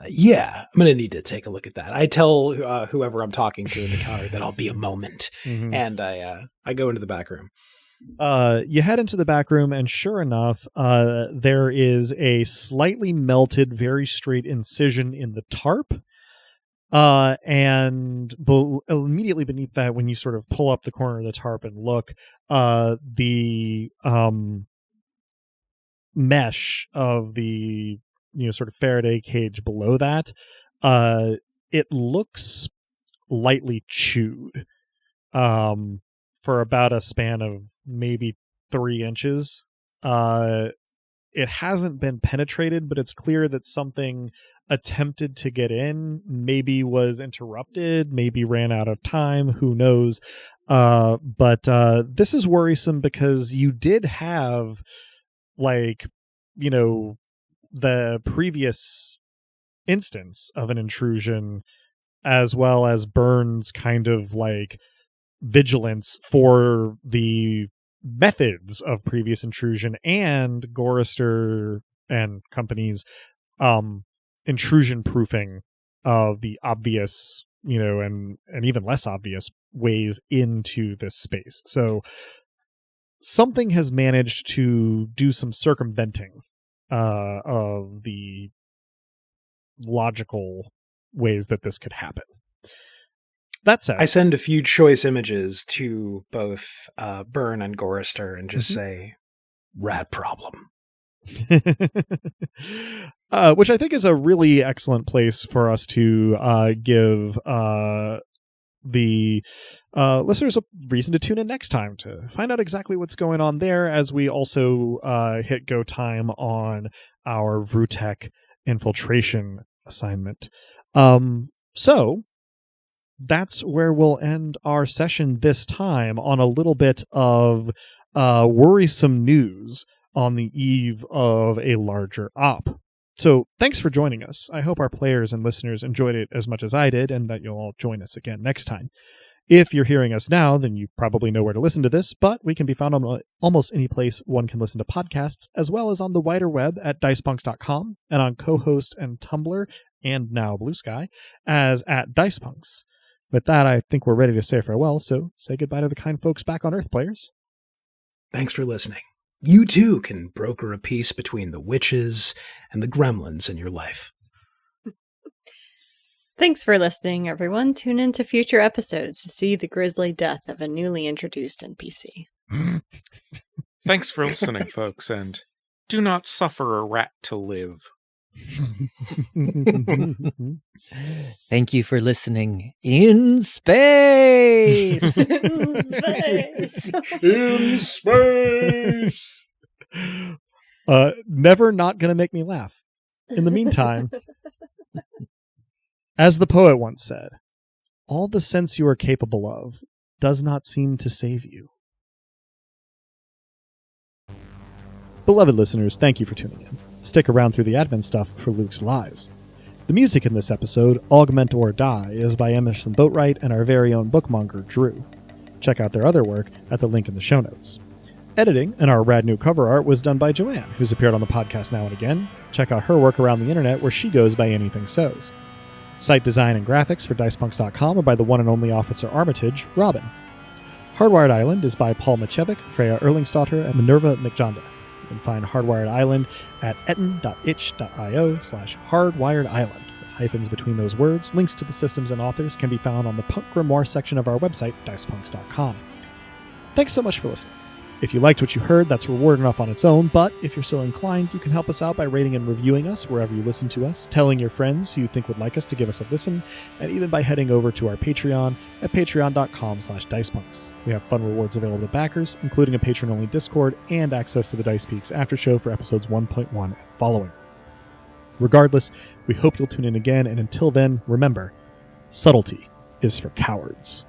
Yeah, I'm going to need to take a look at that. I tell whoever I'm talking to in the counter that I'll be a moment, and I go into the back room. You head into the back room, and sure enough, there is a slightly melted, very straight incision in the tarp. And immediately beneath that, when you sort of pull up the corner of the tarp and look, the mesh of the sort of Faraday cage below that, it looks lightly chewed, for about a span of maybe 3 inches. It hasn't been penetrated, but it's clear that something attempted to get in, maybe was interrupted, maybe ran out of time, who knows. But this is worrisome because you did have, like, the previous instance of an intrusion, as well as Byrne's kind of like vigilance for the methods of previous intrusion, and Gorister and company's intrusion proofing of the obvious, and even less obvious ways into this space. So something has managed to do some circumventing of the logical ways that this could happen. That said, I send a few choice images to both Byrne and Gorister and just say, rat problem. Which I think is a really excellent place for us to give the listeners a reason to tune in next time to find out exactly what's going on there, as we also hit go time on our VRuTech infiltration assignment. So that's where we'll end our session this time, on a little bit of worrisome news on the eve of a larger op. So thanks for joining us. I hope our players and listeners enjoyed it as much as I did, and that you'll all join us again next time. If you're hearing us now, then you probably know where to listen to this, but we can be found on almost any place one can listen to podcasts, as well as on the wider web at dicepunks.com, and on co-host and Tumblr, and now Blue Sky, as at Dicepunks. With that, I think we're ready to say farewell, so say goodbye to the kind folks back on Earth, players. Thanks for listening. You too can broker a peace between the witches and the gremlins in your life. Thanks for listening, everyone. Tune in to future episodes to see the grisly death of a newly introduced NPC. Thanks for listening, folks, and do not suffer a rat to live. Thank you for listening. In space! In space! In space! Never not gonna make me laugh. In the meantime, as the poet once said, all the sense you are capable of does not seem to save you. Beloved listeners, thank you for tuning in. Stick around through the admin stuff for Luke's lies. The music in this episode, Augment or Die, is by Emerson Boatwright and our very own bookmonger, Drew. Check out their other work at the link in the show notes. Editing and our rad new cover art was done by Joanne, who's appeared on the podcast now and again. Check out her work around the internet, where she goes by Anything Sews. Site design and graphics for dicepunks.com are by the one and only Officer Armitage, Robin. Hardwired Island is by Paul Macevic, Freya Erlingsdotter, and Minerva McJonda. You can find Hardwired Island at etten.itch.io/hardwiredisland. With hyphens between those words, links to the systems and authors can be found on the Punk Grimoire section of our website, dicepunks.com. Thanks so much for listening. If you liked what you heard, that's reward enough on its own, but if you're so inclined, you can help us out by rating and reviewing us wherever you listen to us, telling your friends who you think would like us to give us a listen, and even by heading over to our Patreon at patreon.com/dicepunks. We have fun rewards available to backers, including a patron-only Discord and access to the Dice Peaks after show for episodes 1.1 and following. Regardless, we hope you'll tune in again, and until then, remember, subtlety is for cowards.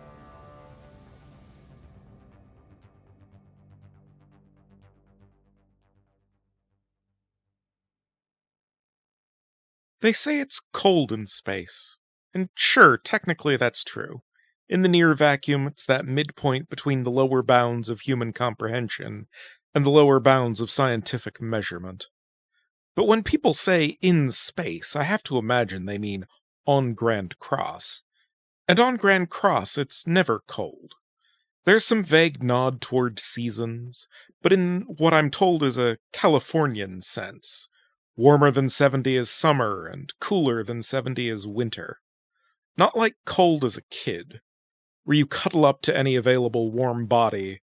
They say it's cold in space. And sure, technically that's true. In the near vacuum, it's that midpoint between the lower bounds of human comprehension and the lower bounds of scientific measurement. But when people say in space, I have to imagine they mean on Grand Cross. And on Grand Cross, it's never cold. There's some vague nod toward seasons, but in what I'm told is a Californian sense. Warmer than 70 is summer, and cooler than 70 is winter. Not like cold as a kid, where you cuddle up to any available warm body,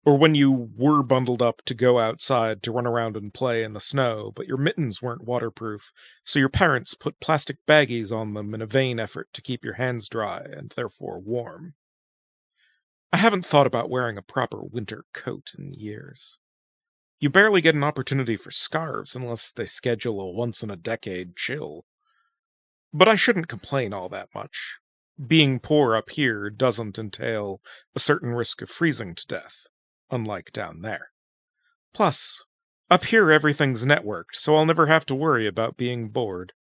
or when you were bundled up to go outside to run around and play in the snow, but your mittens weren't waterproof, so your parents put plastic baggies on them in a vain effort to keep your hands dry and therefore warm. I haven't thought about wearing a proper winter coat in years. You barely get an opportunity for scarves unless they schedule a once-in-a-decade chill. But I shouldn't complain all that much. Being poor up here doesn't entail a certain risk of freezing to death, unlike down there. Plus, up here everything's networked, so I'll never have to worry about being bored.